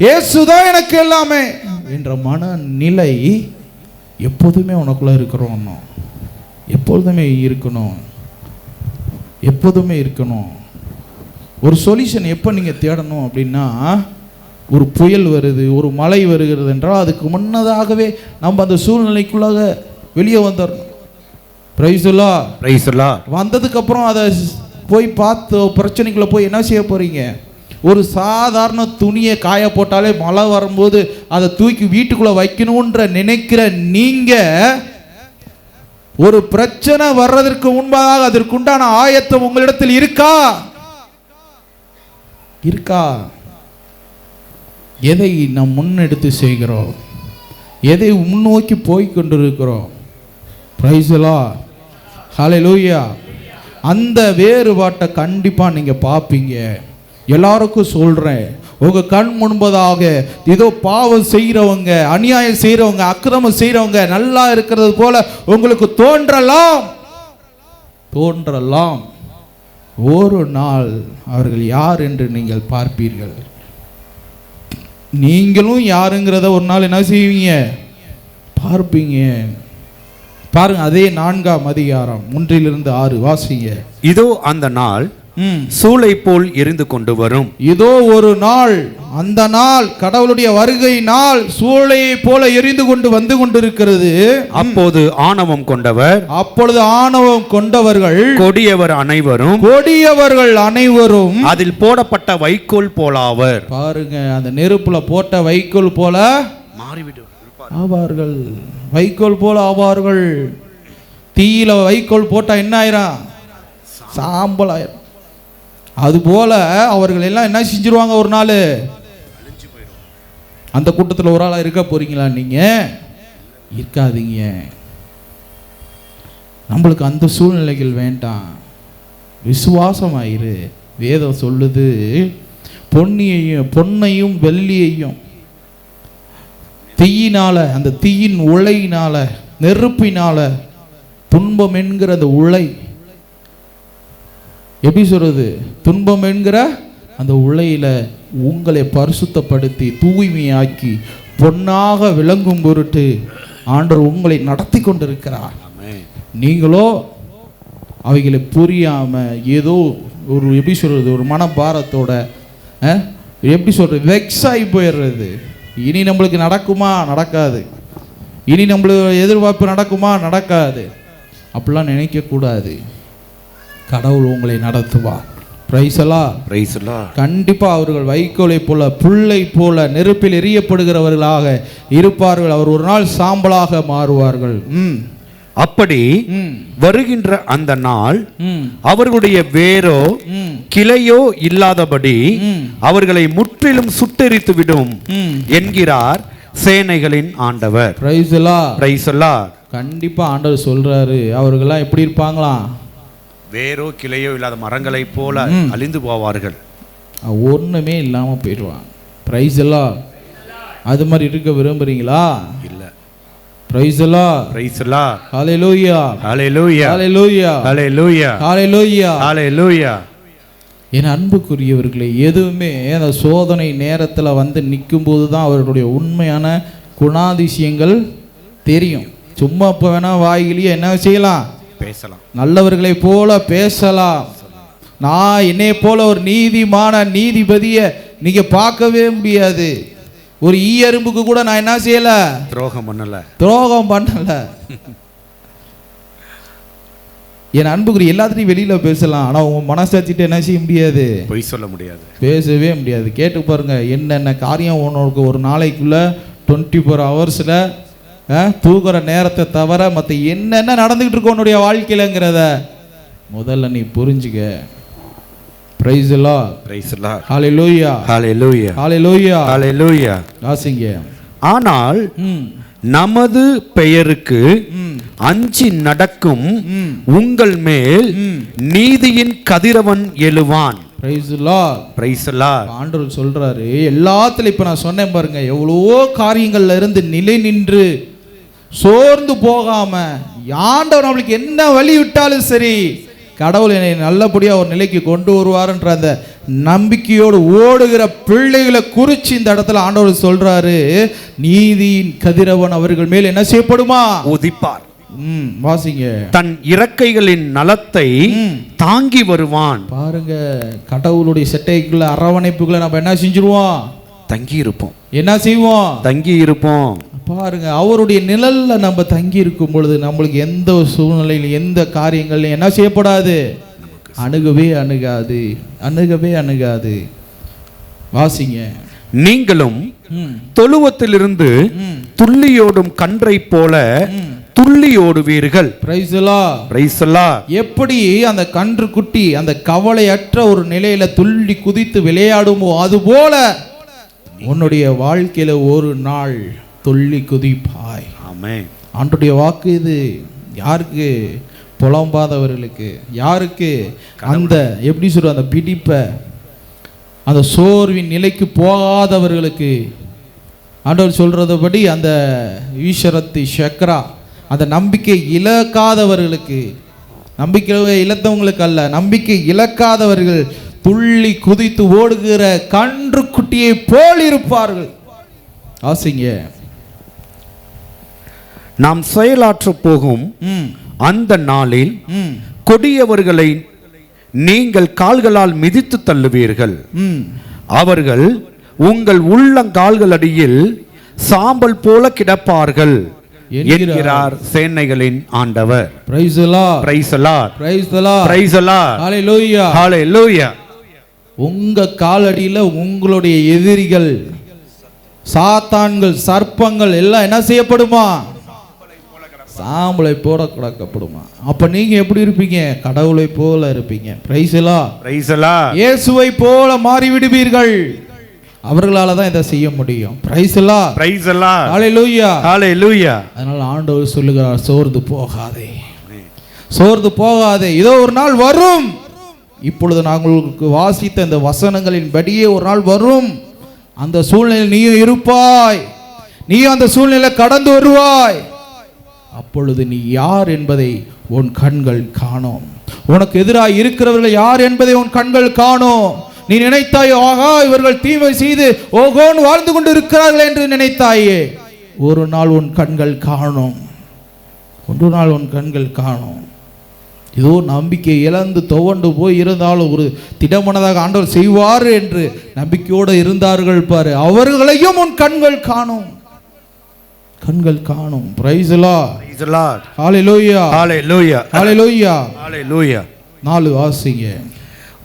Speaker 1: இயேசு தான் எனக்கு எல்லாமே என்ற மனநிலை எப்போதுமே உனக்குள்ள இருக்கிறோம். எப்பொழுதுமே இருக்கணும், எப்போதுமே இருக்கணும். ஒரு சொல்யூஷன் எப்போ நீங்கள் தேடணும் அப்படின்னா, ஒரு புயல் வருது, ஒரு மழை வருகிறது என்றால் அதுக்கு முன்னதாகவே நம்ம அந்த சூழ்நிலைக்குள்ளாக வெளியே வந்துடணும். பிரைஸ்லா பிரைஸ்லா. வந்ததுக்கப்புறம் அதை போய் பார்த்து பிரச்சனைக்குள்ளே போய் என்ன செய்ய போகிறீங்க? ஒரு சாதாரண துணியை காய போட்டாலே மழை வரும்போது அதை தூக்கி வீட்டுக்குள்ளே வைக்கணுன்ற நினைக்கிற நீங்கள் ஒரு பிரச்சனை வர்றதற்கு முன்பதாக அதற்குண்டான ஆயத்தம் உங்களிடத்தில் இருக்கா? இருக்கா? எதை நாம் முன்னெடுத்து செய்கிறோம்? எதை முன்னோக்கி போய் கொண்டிருக்கிறோம்? பிரைஸ் தி லார்ட், ஹல்லேலூயா. அந்த வேறுபாட்டை கண்டிப்பாக நீங்கள் பார்ப்பீங்க. எல்லாருக்கும் சொல்கிறேன், உங்கள் கண் முன்பதாக ஏதோ பாவம் செய்கிறவங்க, அநியாயம் செய்கிறவங்க, அக்கிரமம் செய்கிறவங்க நல்லா இருக்கிறது போல உங்களுக்கு தோன்றலாம். ஒரு நாள் அவர்கள் யார் என்று நீங்கள் பார்ப்பீர்கள். நீங்களும் யாருங்கிறத ஒரு நாள் என்ன செய்வீங்க? பார்ப்பீங்க. பாருங்க, அதே 4ஆம் அதிகாரம் 1-6 வாசிங்க.
Speaker 2: இதோ அந்த நாள் சூளை போல் எரிந்து கொண்டு வரும்.
Speaker 1: இதோ ஒரு நாள், அந்த நாள் கடவுளுடைய வருகை நாள் சூளையை போல எரிந்து கொண்டு வந்து கொண்டிருக்கிறது.
Speaker 2: அப்பொழுது ஆணவம் கொண்டவர்கள் கொடியவர்கள் அனைவரும் அதில் போடப்பட்ட வைக்கோல் போலாவர்.
Speaker 1: பாருங்க, அந்த நெருப்புல போட்ட வைக்கோல் போல மாறிவிடும் ஆவார்கள். வைக்கோல் போல ஆவார்கள். தீயில வைக்கோல் போட்டா என்ன ஆயிரும்? சாம்பல் ஆயிரும். அதுபோல அவர்கள் எல்லாம் என்ன செஞ்சிருவாங்க? ஒரு நாள் அந்த கூட்டத்தில் ஒரு ஆளாக இருக்க போறீங்களா? நீங்க இருக்காதீங்க. நம்மளுக்கு அந்த சூழ்நிலைகள் வேண்டாம். விசுவாசமாயிரு. வேதம் சொல்லுது, பொன்னையும் வெள்ளியையும் தீயினால, அந்த தீயின் உலையினால, நெருப்பினால, துன்பம் என்கிற அந்த உலை, எப்படி சொல்றது, துன்பம் என்கிற அந்த உலையில உங்களை பரிசுத்தப்படுத்தி தூய்மையாக்கி பொன்னாக விளங்கும் பொருட்டு ஆண்டவர் உங்களை நடத்தி கொண்டிருக்கிறார். நீங்களோ அவைகளை புரியாம ஏதோ ஒரு எப்படி சொல்றது, ஒரு மனபாரத்தோட எப்படி சொல்றது, வெக்ஸ் ஆகி போயிடுறது. இனி நம்மளுக்கு நடக்குமா? நடக்காது. இனி நம்மளுக்கு எதிர்பார்ப்பு நடக்குமா? நடக்காது. அப்படிலாம் நினைக்க கூடாது. கடவுள் உங்களை நடத்துவார்.
Speaker 2: Praise the Lord.
Speaker 1: கண்டிப்பா அவர்கள் வைக்கோலை போல புல்லை போல நெருப்பில் எரியப்படுகிறவர்களாக இருப்பார்கள். அவர் ஒரு நாள் சாம்பலாக மாறுவார்கள்.
Speaker 2: அப்படி வருகின்ற அந்த நாள் அவர்களுடைய வேரோ கிளையோ இல்லாதபடி அவர்களை முற்றிலும் சுட்டெரித்து விடும் என்கிறார் சேனைகளின் ஆண்டவர்.
Speaker 1: Praise the Lord.
Speaker 2: Praise the Lord.
Speaker 1: கண்டிப்பா ஆண்டவர் சொல்றாரு, அவர்கள்லாம் எப்படி இருப்பாங்களாம்?
Speaker 2: வேரோ கிளையோ இல்லாத மரங்களை போல அழிந்து போவார்கள்.
Speaker 1: ஒண்ணுமே இல்லாம போயிடுவாங்க. Praise the Lord. அது மாதிரி இருக்க விரும்புறீங்களா? இல்ல. Praise the Lord.
Speaker 2: Praise the Lord.
Speaker 1: Hallelujah.
Speaker 2: Hallelujah.
Speaker 1: Hallelujah.
Speaker 2: Hallelujah.
Speaker 1: Hallelujah.
Speaker 2: Hallelujah.
Speaker 1: என் அன்புக்குரியவர்களே, எதுவுமே அந்த சோதனை நேரத்தில் வந்து நிற்கும்போது தான் அவர்களுடைய உண்மையான குணாதிசயங்கள் தெரியும். சும்மா இப்போ வேணா வாயிலேயே என்ன செய்யலாம்?
Speaker 2: பேசலாம்.
Speaker 1: நல்லவர்களை போல பேசலாம். நான் என்னை போல ஒரு நீதிமான நீதிபதியை நீங்க பார்க்கவே முடியாது. ஒரு ஈயரும்புக்கு கூட நான் என்ன செய்யல? துரோகம் பண்ணல. என் அன்புக்குரிய எல்லாத்தையும் வெளியில பேசலாம், ஆனா உங்க மனசாட்சிட்டு என்ன செய்ய முடியாது?
Speaker 2: பொய் சொல்ல முடியாது,
Speaker 1: பேசவே முடியாது. கேட்டு பாருங்க, என்னென்ன காரியம் உனக்கு ஒரு நாளைக்குள்ள 24 ஹவர்ஸ்ல தூக்குற நேரத்தை தவிர மற்ற என்னென்ன நடந்துகிட்டு இருக்கு உன்னுடைய வாழ்க்கையிலங்கிறத முதல்ல நீ புரிஞ்சுக்க. Praise the Lord.
Speaker 2: Praise the Lord.
Speaker 1: Hallelujah.
Speaker 2: Hallelujah.
Speaker 1: Hallelujah.
Speaker 2: Hallelujah.
Speaker 1: வாசிங்க.
Speaker 2: ஆனால் நமது பெயருக்கு அஞ்சி நடக்கும் உங்கள் மேல் நீதியின் கதிரவன் எழுவான்.
Speaker 1: Praise the Lord.
Speaker 2: Praise the Lord.
Speaker 1: ஆண்டவர் சொல்றாரு, எல்லாத்துல இப்ப நான் சொன்னேன் பாருங்க, எவ்வளவோ காரியங்கள்ல இருந்து நிலை நின்று சோர்ந்து போகாம ஆண்டவர் நம்மளுக்கு என்ன வழி விட்டாலும் சரி, கடவுள் என்னை நல்லபடியா ஒரு நிலைக்கு கொண்டு வருவார்ன்ற அந்த நம்பிக்கையோடு ஓடுகிற பிள்ளைகளை குறிச்சு இந்த இடத்துல ஆண்டவர் சொல்றாரு, நீதியின் கதிரவன் அவர்கள் மேல் என்ன செய்யப்படுமா?
Speaker 2: உதிப்பார்.
Speaker 1: வாசிங்க.
Speaker 2: தன் இறக்கைகளின் நலத்தை தாங்கி வருவான்.
Speaker 1: பாருங்க, கடவுளுடைய செட்டைக்குள்ள அரவணைப்புகளை நம்ம என்ன செஞ்சிருவோம்?
Speaker 2: தங்கி இருப்போம்.
Speaker 1: என்ன செய்வோம்?
Speaker 2: தங்கி இருப்போம்.
Speaker 1: பாருங்க, அவருடைய நிழல்ல நம்ம தங்கி இருக்கும் பொழுது நம்மளுக்கு எந்த சூழ்நிலையில் எந்த காரியங்கள்லையும் என்ன செய்யப்படாது? அணுகவே அணுகாது, அணுகவே அணுகாது. வாசிங்க.
Speaker 2: நீங்களும் தொழுவத்திலிருந்து துள்ளியோடும் கன்றை போல துள்ளி ஓடுவீர்கள்.
Speaker 1: Praise the Lord.
Speaker 2: Praise the Lord.
Speaker 1: எப்படி அந்த கன்று குட்டி அந்த கவலையற்ற ஒரு நிலையில துள்ளி குதித்து விளையாடுமோ அதுபோல உன்னுடைய வாழ்க்கையில ஒரு நாள் துள்ளி குதிப்பாய்.
Speaker 2: ஆமென்.
Speaker 1: ஆண்டவருடைய வாக்கு இது. யாருக்கு? புலம்பாதவர்களுக்கு. யாருக்கு? அந்த எப்படி சொல்ற அந்த பிடிப்ப அந்த சோர்வின் நிலைக்கு போகாதவர்களுக்கு. ஆண்டவர் சொல்றதுபடி அந்த ஈஸ்வரத்தி சக்ரா அந்த நம்பிக்கை இழக்காதவர்களுக்கு, நம்பிக்கை இழந்தவங்களுக்கு அல்ல, நம்பிக்கை இழக்காதவர்கள் துள்ளி குதித்து ஓடுகிற கன்று குட்டியை போல் இருப்பார்கள். ஆசிங்க.
Speaker 2: நாம் செயலாற்ற போகும் அந்த நாளில் கொடியவர்களை நீங்கள் கால்களால் மிதித்து தள்ளுவீர்கள். அவர்கள் உங்கள் உள்ளங்கால்கள் அடியில் சாம்பல் போல கிடப்பார்கள் என்கிறார் சேனைகளின் ஆண்டவர்.
Speaker 1: Praise the Lord.
Speaker 2: Praise the Lord.
Speaker 1: Praise the Lord.
Speaker 2: Praise the Lord.
Speaker 1: Hallelujah.
Speaker 2: Hallelujah.
Speaker 1: உங்க காலடியில் உங்களுடைய எதிரிகள் சாத்தான்கள் சர்ப்பங்கள் எல்லாம் என்ன செய்யப்படுமா? சாம்பலை போல கிடக்கப்படுமா. அப்ப நீங்க எப்படி இருப்பீங்க? கடவுளை போல இருப்பீங்க. Praise the Lord.
Speaker 2: Praise the Lord.
Speaker 1: இயேசுவை போல மாறி விடுவீர்கள். அவர்களால தான் இதை செய்ய முடியும். Praise the Lord.
Speaker 2: Praise the Lord.
Speaker 1: Hallelujah.
Speaker 2: Hallelujah.
Speaker 1: அதனால ஆண்டவர் சொல்லுகிறார், சோர்ந்து போகாதே, சோர்ந்து போகாதே, இதோ ஒரு நாள் வரும். இப்பொழுது நாங்களுக்கு வாசித்த இந்த வசனங்களின் படியே ஒரு நாள் வரும். அந்த சூழ்நிலையில் நீயும் இருப்பாய், நீயும் அந்த சூழ்நிலை கடந்து வருவாய். அப்பொழுது நீ யார் என்பதை உன் கண்கள் காணும். உனக்கு எதிராக இருக்கிறவர்கள் யார் என்பதை உன் கண்கள் காணும். நீ நினைத்தாய், ஆகா இவர்கள் தீமை செய்து ஓகோன்னு வாழ்ந்து கொண்டு இருக்கிறார்கள் என்று நினைத்தாயே, ஒரு நாள் உன் கண்கள் காணும், ஒரு நாள் உன் கண்கள் காணும். ஏதோ நம்பிக்கை இழந்து துவண்டு போய் இருந்தாலும் ஒரு திடமனதாக ஆண்டவர் செய்வார் என்று நம்பிக்கையோடு இருந்தார்கள் பாரு, அவர்களையும் உன் கண்கள் காணும், கண்கள் காணும். Praise the Lord.
Speaker 2: Praise the Lord.
Speaker 1: Hallelujah.
Speaker 2: Hallelujah.
Speaker 1: Hallelujah.
Speaker 2: Hallelujah.
Speaker 1: 4 வாசிங்க.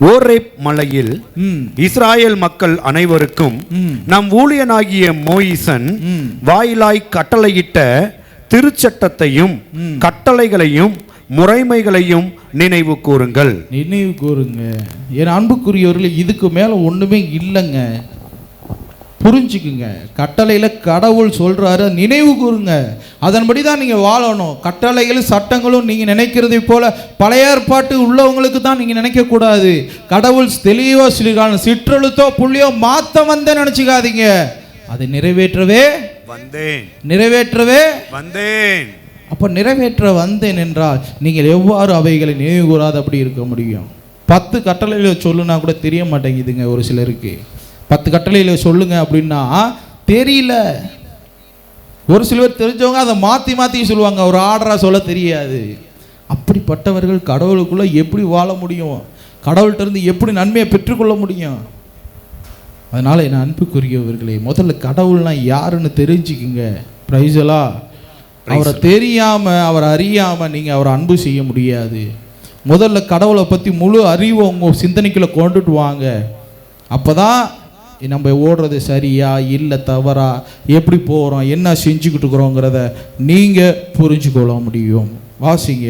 Speaker 2: ஓரேப் மலையில் இஸ்ராயேல் மக்கள் அனைவருக்கும் நம் ஊழியனாகிய மோயிசன் வாயிலாய் கட்டளையிட்ட திருச்சட்டத்தையும் கட்டளைகளையும் முறைமைகளையும் நினைவு கூறுங்கள்.
Speaker 1: நினைவு கூறுங்க. என் அன்புக்குரியவர்களே, இதுக்கு மேல ஒண்ணுமே இல்லைங்க. புரிஞ்சுக்குங்க. கட்டளையில கடவுள் சொல்றாரு, நினைவு கூறுங்க. அதன்படி தான் நீங்க வாழணும். கட்டளைகளும் சட்டங்களும் நீங்க நினைக்கிறதை போல பழைய ஏற்பாட்டு உள்ளவங்களுக்கு தான் நீங்க நினைக்க கூடாது. கடவுள் தெளிவா சொல்லிருக்காங்க, சிற்றெழுத்தோ புள்ளியோ மாத்த வந்தேன் நினைச்சுக்காதீங்க. அதை நிறைவேற்றவே
Speaker 2: வந்தேன்,
Speaker 1: நிறைவேற்றவே
Speaker 2: வந்தேன்.
Speaker 1: அப்ப நிறைவேற்ற வந்தேன் என்றால் நீங்கள் எவ்வாறு அவைகளை நினைவு கூறாது அப்படி இருக்க முடியும்? 10 கட்டளைகளை சொல்லுனா கூட தெரிய மாட்டேங்குதுங்க ஒரு சிலருக்கு. 10 கட்டளைகளை சொல்லுங்க அப்படின்னா தெரியல. ஒரு சிலர் தெரிஞ்சவங்க அதை மாற்றி மாற்றி சொல்லுவாங்க, ஒரு ஆர்டராக சொல்ல தெரியாது. அப்படிப்பட்டவர்கள் கடவுளுக்குள்ளே எப்படி வாழ முடியும்? கடவுள்கிட்ட இருந்து எப்படி நன்மையை பெற்றுக்கொள்ள முடியும்? அதனால் என் அன்புக்குரியவர்களே, முதல்ல கடவுள்னா யாருன்னு தெரிஞ்சுக்குங்க. பிரைஸலா. அவரை தெரியாமல், அவரை அறியாமல் நீங்கள் அவரை அன்பு செய்ய முடியாது. முதல்ல கடவுளை பற்றி முழு அறிவு உங்கள் சிந்தனைக்குள்ளே கொண்டுட்டு வாங்க. அப்போ தான் நம்ம ஓடுறது சரியா இல்லை தவறா, எப்படி போகிறோம், என்ன செஞ்சுக்கிட்டு இருக்கிறோங்கிறத நீங்கள் புரிஞ்சுக்கொள்ள முடியும். வாசிங்க.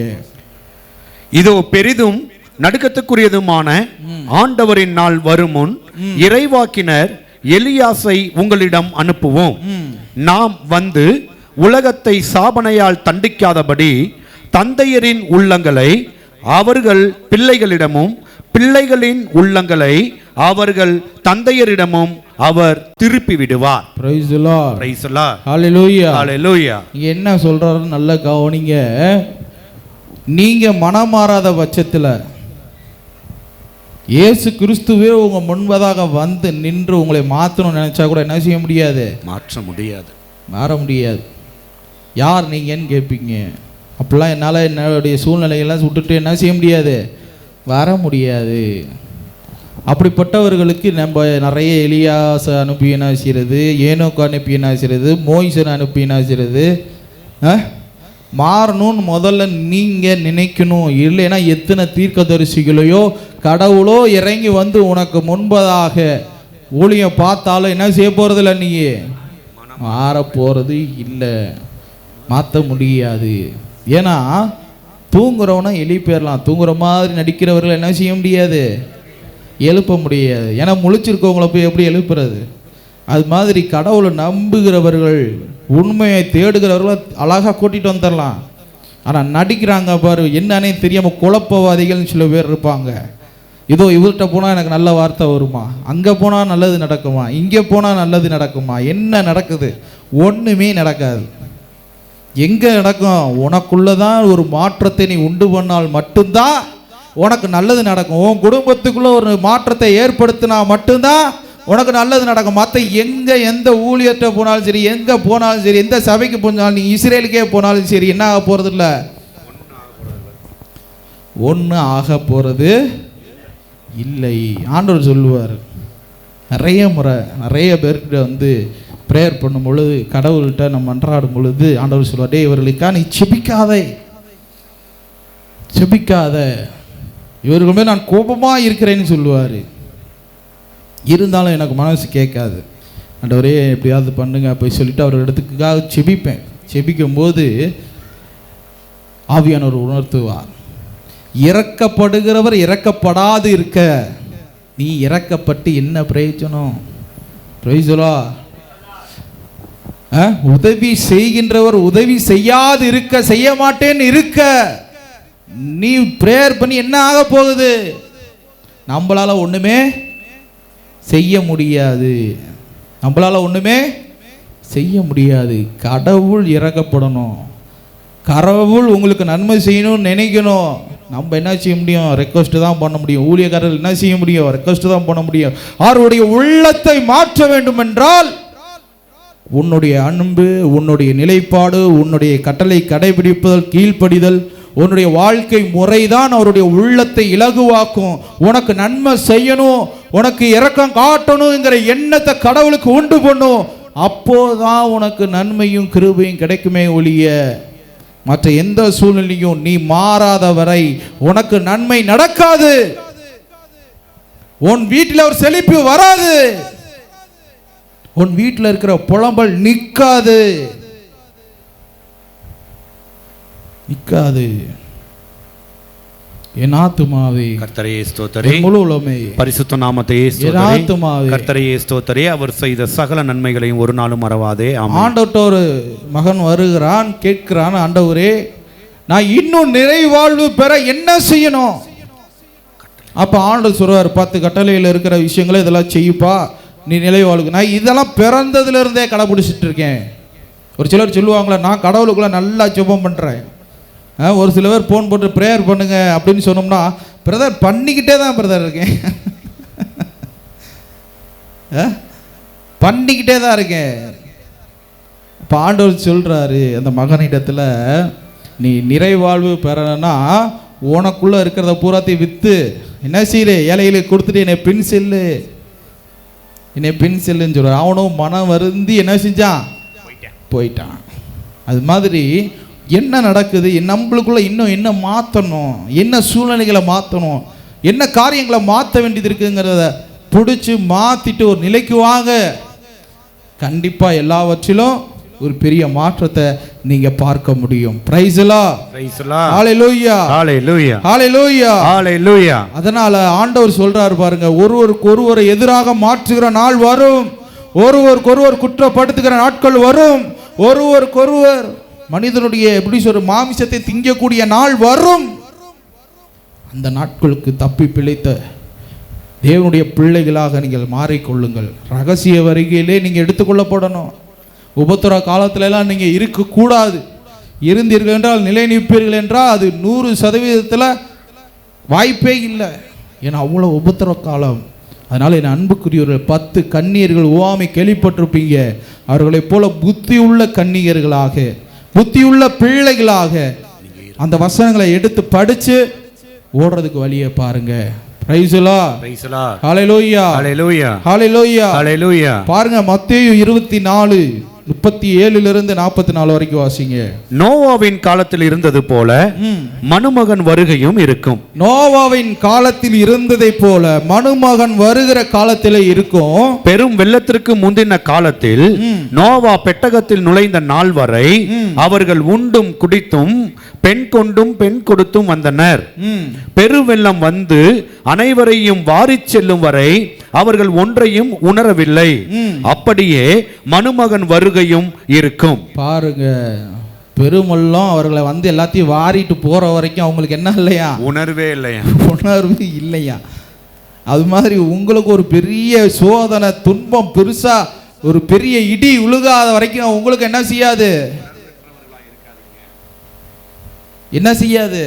Speaker 2: இதோ பெரிதும் நடுக்கத்துக்குரியதுமான ஆண்டவரின் நாள் வரும் முன் இறைவாக்கினர் எலியாசை உங்களிடம் அனுப்புவோம். நாம் வந்து உலகத்தை சாபனையால் தண்டிக்காதபடி தந்தையரின் உள்ளங்களை அவர்கள் பிள்ளைகளிடமும் பிள்ளைகளின் உள்ளங்களை அவர்கள் தந்தையரிடமும் அவர் திருப்பி விடுவார்.
Speaker 1: Praise the Lord.
Speaker 2: Praise the Lord.
Speaker 1: Hallelujah.
Speaker 2: Hallelujah.
Speaker 1: இங்க என்ன சொல்றாரு நல்லா கவனிங்க. நீங்க மனம் மாறாத பட்சத்தில் இயேசு கிறிஸ்துவே உங்க முன்பதாக வந்து நின்று உங்களை மாற்றணும்னு நினைச்சா கூட என்ன செய்ய முடியாது?
Speaker 2: மாற்ற முடியாது,
Speaker 1: மாற முடியாது. யார் நீங்கன்னு கேட்பீங்க. அப்படிலாம் என்னால் என்னுடைய சூழ்நிலையெல்லாம் விட்டுட்டு என்ன செய்ய முடியாது? வர முடியாது. அப்படிப்பட்டவர்களுக்கு நம்ம நிறைய எலியாசை அனுப்பி என்ன செய்கிறது, ஏனோக்கு அனுப்பி என்ன செய்கிறது, மோயிசனை அனுப்பி என்ன செய்கிறது. மாறணும்னு முதல்ல நீங்கள் நினைக்கணும். இல்லைன்னா எத்தனை தீர்க்கதரிசிகளையோ கடவுளோ இறங்கி வந்து உனக்கு முன்பதாக ஊழியம் பார்த்தாலும் என்ன செய்ய போகிறதில்ல, நீ மாற போகிறது இல்லை, மாற்ற முடியாது. ஏன்னா தூங்குறவனா எழுப்பிடலாம், தூங்குற மாதிரி நடிக்கிறவர்கள் என்ன செய்ய முடியாது? எழுப்ப முடியாது. ஏன்னா முழிச்சிருக்கவங்களை போய் எப்படி எழுப்புறது? அது மாதிரி கடவுளை நம்புகிறவர்கள், உண்மையை தேடுகிறவர்கள் அழகாக கூட்டிகிட்டு வந்துடலாம். ஆனால் நடிக்கிறாங்க பாரு, என்னன்னே தெரியாமல் குழப்பவாதிகள்னு சில பேர் இருப்பாங்க. இதோ இவர்கிட்ட போனால் எனக்கு நல்ல வார்த்தை வருமா, அங்கே போனால் நல்லது நடக்குமா, இங்கே போனால் நல்லது நடக்குமா, என்ன நடக்குது? ஒன்றுமே நடக்காது. எங்கே நடக்கும்? உனக்குள்ளே தான் ஒரு மாற்றத்தை நீ உண்டு பண்ணால் மட்டும்தான் உனக்கு நல்லது நடக்கும். உன் குடும்பத்துக்குள்ளே ஒரு மாற்றத்தை ஏற்படுத்தினா மட்டும்தான் உனக்கு நல்லது நடக்கும். மற்ற எங்கே எந்த ஊழியர்கிட்ட போனாலும் சரி, எங்கே போனாலும் சரி, எந்த சபைக்கு போனாலும், நீ இஸ்ரேலுக்கே போனாலும் சரி, என்ன ஆக போகிறது இல்லை, ஒன்றும் ஆக போகிறது இல்லை. ஆண்டவர் சொல்லுவார். நிறைய முறை நிறைய பேர்கிட்ட வந்து ப்ரேயர் பண்ணும் பொழுது, கடவுள்கிட்ட நம்ம மன்றாடும் பொழுது ஆண்டவர் சொல்லுவார், டே இவர்களுக்கா நீ செபிக்காதே, செபிக்காத, இவர்களுமே நான் கோபமாக இருக்கிறேன்னு சொல்லுவார். இருந்தாலும் எனக்கு மனசு கேட்காது. ஆண்டவரே எப்படியாவது பண்ணுங்க போய் சொல்லிட்டு அவர் இடத்துக்காக செபிப்பேன். செபிக்கும்போது ஆவியானவர் உணர்த்துவார், இறக்கப்படுகிறவர் இறக்கப்படாது இருக்க நீ இறக்கப்பட்டு என்ன பிரயோஜனம்? பிரைஸ்லா. உதவி செய்கின்றவர் உதவி செய்யாது இருக்க, செய்ய மாட்டேன்னு இருக்க, நீ பிரேயர் பண்ணி என்ன ஆக போகுது? நம்மளால ஒண்ணுமே செய்ய முடியாது, நம்மளால ஒண்ணுமே செய்ய முடியாது. கடவுள் இறக்கப்படணும், கடவுள் உங்களுக்கு நன்மை செய்யணும்னு நினைக்கணும். நம்ம என்ன செய்ய முடியும்? ரெக்வஸ்ட் தான் பண்ண முடியும். ஊழியக்காரர்கள் என்ன செய்ய முடியும்? ரெக்வஸ்ட் தான் பண்ண முடியும். அவருடைய உள்ளத்தை மாற்ற வேண்டும் என்றால் உன்னுடைய அன்பு, உன்னுடைய நிலைப்பாடு, உன்னுடைய கட்டளை கடைபிடிப்பதல், கீழ்ப்படிதல், உன்னுடைய வாழ்க்கை முறைதான் அவருடைய உள்ளத்தை இலகுவாக்கும். உனக்கு நன்மை செய்யணும், உனக்கு இரக்கம் காட்டணுங்கிற எண்ணத்தை கடவுளுக்கு உண்டு பண்ணும். அப்போதான் உனக்கு நன்மையும் கிருபையும் கிடைக்குமே ஒழிய மற்ற எந்த சூழ்நிலையும் நீ மாறாத வரை உனக்கு நன்மை நடக்காது. உன் வீட்டில் ஒரு செழிப்பு வராது. உன் வீட்டில் இருக்கிற புலம்பல் நிற்காது. என் ஆத்துமாவே
Speaker 2: கர்த்தரையே ஸ்தோத்திரே,
Speaker 1: முழு உலகமே
Speaker 2: பரிசுத்த நாமத்தையே ஸ்தோத்திரே. கர்த்தரையே ஸ்தோத்திரே, அவர் செய்த சகல நன்மைகளையும் ஒரு நாளும் மறவாதே.
Speaker 1: ஆண்டவர்ட்ட ஒரு மகன் வருகிறான், கேட்கிறான், ஆண்டவரே நான் இன்னும் நிறைவாழ்வு பெற என்ன செய்யணும்? அப்ப ஆண்டவர் சொல்றார், 10 கட்டளையில் இருக்கிற விஷயங்களை இதெல்லாம் செய்யுப்பா, நீ நிறைவாழ்வு. நான் இதெல்லாம் பிறந்ததுல இருந்தே கடைபிடிச்சிட்டு இருக்கேன். ஒரு சிலர் சொல்லுவாங்களே, நான் கடவுளுக்குள்ள நல்லா ஜெபம் பண்றேன். ஒரு சில பேர் ஃபோன் போட்டு ப்ரேயர் பண்ணுங்க அப்படின்னு சொன்னோம்னா, பிரதர் பண்ணிக்கிட்டே தான் பிரதர் இருக்கேன், பண்ணிக்கிட்டே தான் இருக்கேன். இப்போ ஆண்டவர் சொல்றாரு அந்த மகனிடத்துல, நீ நிறைவாழ்வு பெறணும்னா உனக்குள்ள இருக்கிறத பூராத்தையும் விற்று என்ன செய்யுது, ஏழைகளுக்கு கொடுத்துட்டு என்னை பின் செல்லுன்னு சொல்ற. அவனும் மனம் வருந்தி என்ன செஞ்சான், போயிட்டான். அது மாதிரி என்ன நடக்குது, நம்மளுக்குள்ள இன்னும் என்ன மாற்றணும், என்ன சூழ்நிலைகளை மாற்றணும், என்ன காரியங்களை மாற்ற வேண்டியது இருக்குங்கிறத பிடிச்சி மாற்றிட்டு ஒரு நிலைக்கு வாங்க. கண்டிப்பாக எல்லாவற்றிலும் ஒரு பெரிய மாற்றத்தை நீங்க பார்க்க முடியும். Price the Lord, hallelujah,
Speaker 2: hallelujah,
Speaker 1: hallelujah,
Speaker 2: ஹalleluya.
Speaker 1: அதனால ஆண்டவர் சொல்றாரு பாருங்க, ஒருவருக்கு ஒருவர் எதிராக மாற்றுகிற நாள் வரும், ஒருவருக்கு ஒருவர் குற்றப்படுத்துகிற நாட்கள் வரும், ஒருவருக்கு ஒருவர் மனிதனுடைய எப்படி சொல்ற மாமிசத்தை திங்கக்கூடிய நாள் வரும். அந்த நாட்களுக்கு தப்பி பிழைத்த தேவனுடைய பிள்ளைகளாக நீங்கள் மாறிக்கொள்ளுங்கள். ரகசிய வருகையிலே நீங்க எடுத்துக்கொள்ளப்படணும். உபத்திர காலத்திலெல்லாம் நீங்க இருக்கக்கூடாது. இருந்தீர்கள் என்றால், நிலை நிற்பீர்கள் என்றால் அது 100% வாய்ப்பே இல்லை. ஏன்னா அவ்வளோ உபத்திர காலம். அதனால என் அன்புக்குரியவர்கள் 10 கன்னியர்கள் உவமை கேள்விப்பட்டிருப்பீங்க. அவர்களைப் போல புத்தி உள்ள கன்னியர்களாக, புத்தியுள்ள பிள்ளைகளாக அந்த வசனங்களை எடுத்து படிச்சு ஓடுறதுக்கு வழியை பாருங்க. Praise the Lord,
Speaker 2: praise the Lord,
Speaker 1: hallelujah,
Speaker 2: hallelujah,
Speaker 1: hallelujah,
Speaker 2: hallelujah.
Speaker 1: பாருங்க மத்தேயு 24:37-44 வரைக்கும் வாசிங்க.
Speaker 2: நோவாவின் காலத்தில் இருந்தது போல மனுமகன் வருகையும் இருக்கும்.
Speaker 1: நோவாவின் காலத்தில் இருந்ததை போல மனுமகன் வருகிற காலத்திலே இருக்கும்.
Speaker 2: பெரும் வெள்ளத்திற்கு முந்தின காலத்தில் நோவா பெட்டகத்தில் நுழைந்த நாள் வரை அவர்கள் உண்டும் குடித்தும் பெண் கொண்டும் பெண் கொடுத்தும் வந்தனர். பெருவெள்ளம் வந்து அனைவரையும் வாரிச் செல்லும் வரை அவர்கள் ஒன்றையும் உணரவில்லை. அப்படியே மனுமகன் வருகையும் இருக்கும்.
Speaker 1: பாருங்க, பெருமெல்லாம் அவர்களை வந்து எல்லாத்தையும் வாரிட்டு போற வரைக்கும் அவங்களுக்கு என்ன இல்லையா,
Speaker 2: உணர்வே இல்லையா,
Speaker 1: உணர்வு இல்லையா. அது மாதிரி உங்களுக்கு ஒரு பெரிய சோதனை துன்பம் பெருசா ஒரு பெரிய இடி உழுகாத வரைக்கும் உங்களுக்கு என்ன செய்யாது, என்ன செய்யாது,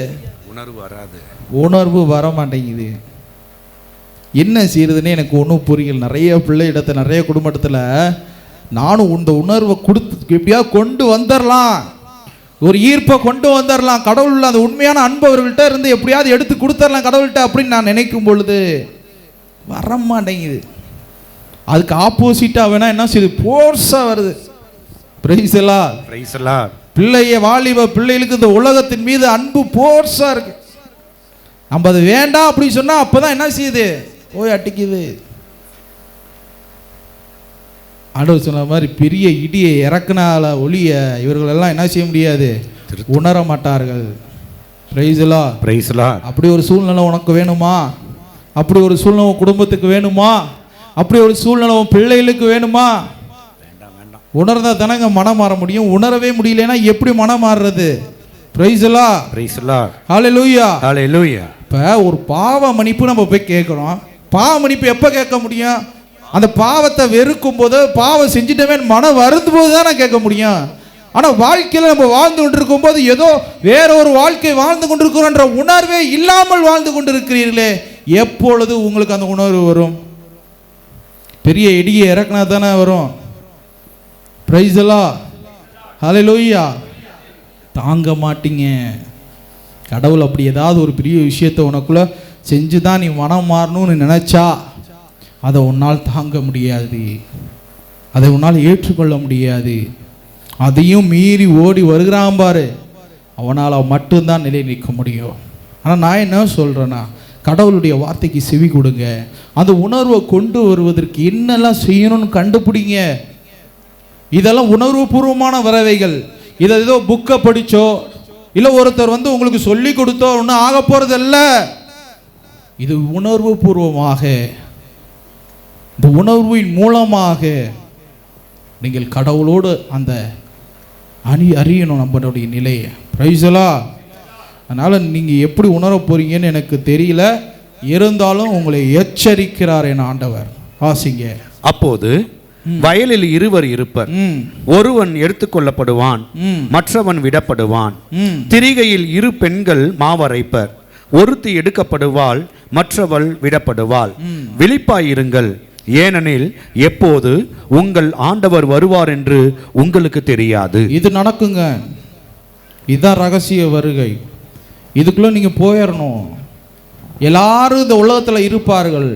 Speaker 2: உணர்வு வராது, உணர்வு
Speaker 1: வர மாட்டேங்குது. என்ன செய்யறதுன்னு எனக்கு ஒன்றும் புரியல. நிறைய பிள்ளை இடத்த நிறைய குடும்பத்தில் நானும் இந்த உணர்வை கொடுத்து எப்படியாவது கொண்டு வந்துடலாம், ஒரு ஈர்ப்பை கொண்டு வந்துடலாம், கடவுள் அந்த உண்மையான அன்பு அவர்கள்ட்ட இருந்து எப்படியாவது எடுத்து கொடுத்துடலாம் கடவுள்கிட்ட அப்படின்னு நான் நினைக்கும் பொழுது வர மாட்டேங்குது. அதுக்கு ஆப்போசிட்டாக வேணா என்ன செய்யுது, போர்ஸாக வருது. Price the Lord,
Speaker 2: praise the Lord.
Speaker 1: வாலிப பிள்ளைகளுக்கு இந்த உலகத்தின் மீது அன்பு போர்ஸாக இருக்கு. நம்ம அது வேண்டாம் அப்படின்னு சொன்னால் அப்போதான் என்ன செய்யுது, போய் அட்டிக்குது. ஆண்டவர் சொன்ன மாதிரி பெரிய இடியை இறக்குனால ஒளிய இவர்கள் எல்லாம் என்ன செய்ய முடியாது, உணர மாட்டார்கள். Price the Lord,
Speaker 2: praise the Lord.
Speaker 1: அப்படி ஒரு சூழ்நிலை உனக்கு வேணுமா, அப்படி ஒரு சூழ்நிலை குடும்பத்துக்கு வேணுமா, அப்படி ஒரு சூழ்நிலை பிள்ளைகளுக்கு வேணுமா? உணர்ந்தா தானங்க மனம் மாற முடியும். உணரவே முடியலன்னா எப்படி மனம் மாறுறது? Praise the Lord,
Speaker 2: praise the Lord,
Speaker 1: hallelujah,
Speaker 2: hallelujah.
Speaker 1: இப்போ ஒரு பாவ மன்னிப்பு நம்ம போய் கேட்குறோம். பாவ மன்னிப்பு எப்போ கேட்க முடியும்? அந்த பாவத்தை வெறுக்கும் போது, பாவம் செஞ்சுட்டவே மனம் வருந்தும் போது தான் நான் கேட்க முடியும். ஆனால் வாழ்க்கையில் நம்ம வாழ்ந்து கொண்டிருக்கும் போது ஏதோ வேற ஒரு வாழ்க்கை வாழ்ந்து கொண்டிருக்கிறோன்ற உணர்வே இல்லாமல் வாழ்ந்து கொண்டிருக்கிறீர்களே, எப்பொழுது உங்களுக்கு அந்த உணர்வு வரும்? பெரிய இடியை இறக்குனா தானே வரும். பிரைஸ் தி லார்ட், ஹalleluya. தாங்க மாட்டீங்க. கடவுள் அப்படி ஏதாவது ஒரு பெரிய விஷயத்தை உனக்குள்ள செஞ்சு தான் நீ மனம் மாறணும்னு நினைச்சா அதை உன்னால் தாங்க முடியாது, அதை உன்னால் ஏற்றுக்கொள்ள முடியாது. அதையும் மீறி ஓடி வருகிறான் பாரு, அவனால் மட்டும்தான் நிலை நிற்க முடியும். ஆனால் நான் என்ன சொல்கிறேன்னா, கடவுளுடைய வார்த்தைக்கு செவி கொடுங்க. அந்த உணர்வை கொண்டு வருவதற்கு என்னெல்லாம் செய்யணும்னு கண்டுபிடிங்க. இதெல்லாம் உணர்வு பூர்வமான வரவைகள். இதை ஏதோ புக்கை படிச்சோ இல்லை ஒருத்தர் உங்களுக்கு சொல்லி கொடுத்தோ ஒன்றும் ஆக போறதல்ல. இது உணர்வு பூர்வமாக, இந்த உணர்வின் மூலமாக நீங்கள் கடவுளோடு அந்த அறியணும் நம்மளுடைய நிலையை. பிரைஸலா. அதனால் நீங்கள் எப்படி உணர போறீங்கன்னு எனக்கு தெரியல, இருந்தாலும் உங்களை எச்சரிக்கிறார் என் ஆண்டவர். வாசிங்க.
Speaker 2: அப்போது வயலில் இருவர் இருப்பர், ஒருவன் எடுத்துக்கொள்ளப்படுவான், மற்றவன் விடப்படுவான். திரிகையில் இரு பெண்கள் மாவரைப்பர், ஒருத்தி எடுக்கப்படுவாள், மற்றவள் விடப்படுவாள். விழிப்பாயிருங்கள், ஏனெனில் எப்போது உங்கள் ஆண்டவர் வருவார் என்று உங்களுக்கு தெரியாது.
Speaker 1: இது நடக்குங்க. இதுதான் ரகசிய வருகை. இதுக்குள்ள நீங்க போயிடணும். எல்லாரும் இந்த உலகத்தில் இருப்பார்கள்.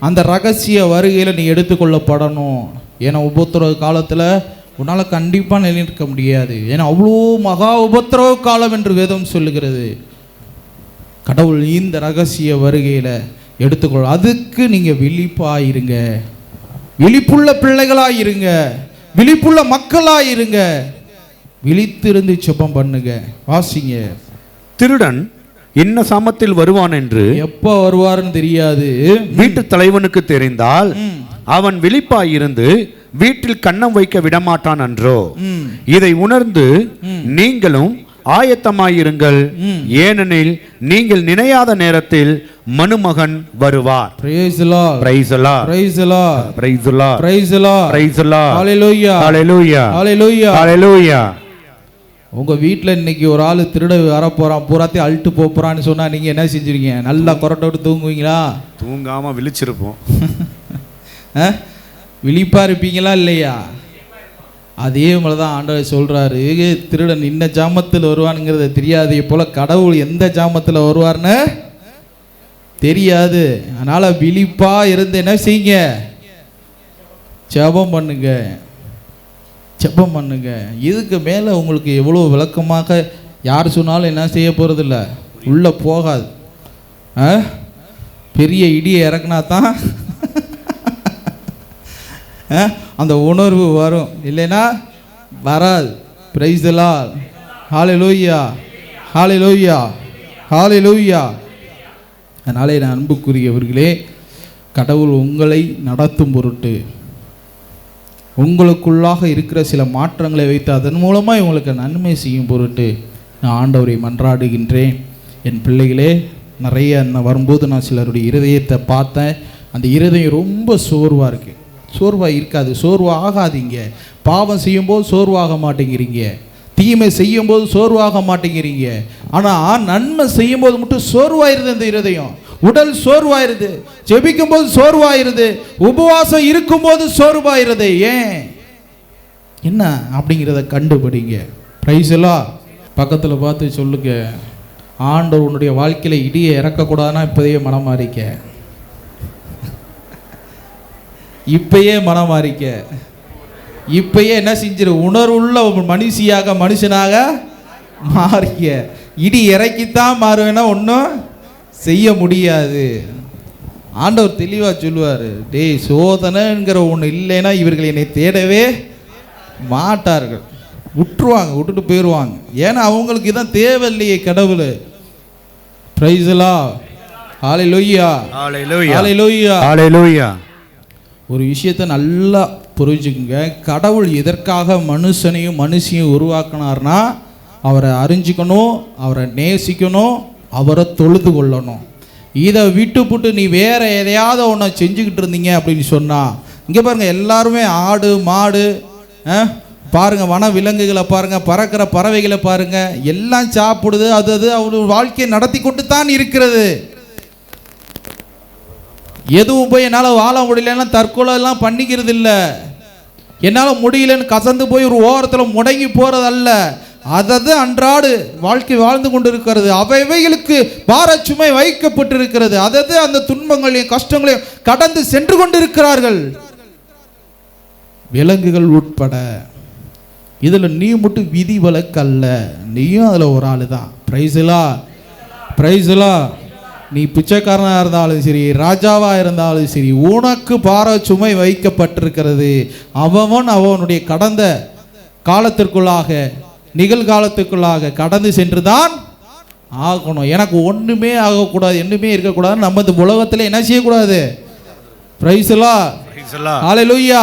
Speaker 1: அந்த ரகசிய வருகையில் நீ எடுத்துக்கொள்ளப்படணும். ஏன்னா உபத்திரவ காலத்தில் உன்னால் கண்டிப்பாக நிலைநிற்க முடியாது. ஏன்னா அவ்வளோ மகா உபத்திரவ காலம் என்று வேதம் சொல்லுகிறது. கடவுள் இந்த ரகசிய வருகையில் எடுத்துக்கொள்ள, அதுக்கு நீங்கள் விழிப்பாயிருங்க, விழிப்புள்ள பிள்ளைகளாயிருங்க, விழிப்புள்ள மக்களாயிருங்க, விழித்திருந்து செபம் பண்ணுங்க. வாசிங்க.
Speaker 2: திருடன் என்ன சாமத்தில் வருவான் என்று
Speaker 1: எப்போ வருவார்னு தெரியாது.
Speaker 2: வீட்டு தலைவனுக்கு தெரிந்தால் அவன் விழிப்பாயிருந்து வீட்டில் கன்னம் வைக்க விடமாட்டான் அன்றோ? இதை உணர்ந்து நீங்களும் ஆயத்தமாயிருங்கள், ஏனெனில் நீங்கள் நினையாத நேரத்தில் மனுமகன் வருவார்.
Speaker 1: Praise the Lord.
Speaker 2: Praise the Lord.
Speaker 1: Praise the Lord.
Speaker 2: Praise the Lord.
Speaker 1: Praise the Lord.
Speaker 2: Praise the Lord.
Speaker 1: Hallelujah.
Speaker 2: Hallelujah.
Speaker 1: Hallelujah.
Speaker 2: Hallelujah.
Speaker 1: உங்க வீட்டில் இன்னைக்கு ஒரு ஆள் திருட வரப்போறான், பூராத்தையும் அழுட்டு போறான்னு சொன்னா நீங்க என்ன செஞ்சிருக்கீங்க? நல்லா கொரட்டை விட்டு தூங்குவீங்களா?
Speaker 2: தூங்காம விழிச்சிருப்போம்.
Speaker 1: விழிப்பா இருப்பீங்களா இல்லையா? அதே மாதிரிதான் ஆண்டவர் சொல்றாரு, திருடன் இந்த ஜாமத்தில் வருவானுங்கிறத தெரியாது, போல கடவுள் எந்த ஜாமத்தில் வருவார்னு தெரியாது. அதனால விழிப்பா இருந்து என்ன செய்யுங்க? ஜெபம் பண்ணுங்க, ஜெபம் பண்ணுங்க. இதுக்கு மேலே உங்களுக்கு எவ்வளோ விளக்கமாக யார் சொன்னாலும் என்ன செய்ய போகிறதில்ல, உள்ளே போகாது. பெரிய இடியை இறக்குனா தான் அந்த உணர்வு வரும், இல்லைன்னா வராது. Praise the Lord. Hallelujah, hallelujah, hallelujah. அதனாலே நான் அன்புக்குரியவர்களே, கடவுள் உங்களை நடத்தும் பொருட்டு உங்களுக்குள்ளாக இருக்கிற சில மாற்றங்களை வைத்து அதன் மூலமாக உங்களுக்கு நன்மை செய்யும் பொருட்டு நான் ஆண்டவரை மன்றாடுகின்றேன். என் பிள்ளைகளே, நிறைய வரும்போது நான் சிலருடைய இருதயத்தை பார்த்தேன். அந்த இருதயம் ரொம்ப சோர்வாக இருக்குது. சோர்வாக இருக்காது, சோர்வாக ஆகாதீங்க. பாவம் செய்யும்போது சோர்வாக மாட்டேங்கிறீங்க, தீமை செய்யும்போது சோர்வாக மாட்டேங்கிறீங்க. ஆனால் நன்மை செய்யும்போது மட்டும் சோர்வாயிருது. அந்த இருதயம் உடல் சோர்வாயிருது, ஜெபிக்கும் போது சோர்வாயிருது, உபவாசம் இருக்கும்போது சோர்வாயிருது. ஏன் என்ன அப்படிங்கிறத கண்டுபிடிங்க. பிரைஸ் எல்லாம் பக்கத்தில் பார்த்து சொல்லுங்க, ஆண்டவர் உன்னுடைய வாழ்க்கையில் இடியை இறக்கக்கூடாதுன்னா இப்போதையே மனம் மாறிக்க, இப்பயே மனம் மாறிக்க, இப்பயே என்ன செஞ்சிரு, உணர்வுள்ள மனுஷனாக மாறிக்க. இடி இறக்கித்தான் மாறுவேன்னா ஒன்றும் செய்ய முடியாது. ஆண்டவர் தெளிவாக சொல்லுவார், டேய் சோதனைங்கிற ஒன்று இல்லைன்னா இவர்கள் என்னை தேடவே மாட்டார்கள், விட்டுருவாங்க, விட்டுட்டு போயிடுவாங்க. ஏன்னா அவங்களுக்கு இதான் தேவையில்லையே கடவுள். Praise the Lord. Hallelujah, hallelujah, hallelujah. ஒரு விஷயத்தை நல்லா புரிஞ்சுக்குங்க. கடவுள் எதற்காக மனுஷனையும் மனுஷியும் உருவாக்கினார்னா அவரை அறிஞ்சிக்கணும், அவரை நேசிக்கணும், அவரை தொழுது கொள்ளணும். இதை விட்டுப்புட்டு நீ வேற எதையாவது ஒன்று செஞ்சுக்கிட்டு இருந்தீங்க அப்படின்னு சொன்னால், இங்கே பாருங்கள், எல்லாருமே ஆடு மாடு பாருங்கள், வன விலங்குகளை பாருங்கள், பறக்கிற பறவைகளை பாருங்கள், எல்லாம் சாப்பிடுது. அது அவரு வாழ்க்கையை நடத்தி கொண்டு தான் இருக்கிறது. எதுவும் போய் என்னால் வாழ முடியலன்னா தற்கொலைலாம் பண்ணிக்கிறது இல்லை, என்னால் முடியலன்னு கசந்து போய் ஒரு ஓரத்தில் முடங்கி போகிறதல்ல. அதது அன்றாடு வாழ்க்கை வாழ்ந்து கொண்டு இருக்கிறது. அவைகளுக்கு பாரச்சுமை வைக்கப்பட்டிருக்கிறது. அதது அந்த துன்பங்களையும் கஷ்டங்களையும் கடந்து சென்று கொண்டிருக்கிறார்கள், விலங்குகள் உட்பட. இதில் நீ மட்டும் விதி விலக்கு அல்ல, நீயும் அதில் ஒரு ஆள் தான். Price the Lord, praise the Lord, நீ பிச்சைக்காரனாக இருந்தாலும் சரி, ராஜாவாக இருந்தாலும் சரி, உனக்கு பார சுமை வைக்கப்பட்டிருக்கிறது. அவனுடைய கடந்த காலத்திற்குள்ளாக, நிகழ்காலத்துக்குள்ளாக கடந்து சென்றுதான் ஆகணும். எனக்கு ஒன்றுமே ஆகக்கூடாது, ஒன்றுமே இருக்கக்கூடாது. நம்ம இந்த உலகத்தில் என்ன செய்யக்கூடாது? பிரைஸ் எல்லாம், ஹல்லேலூயா.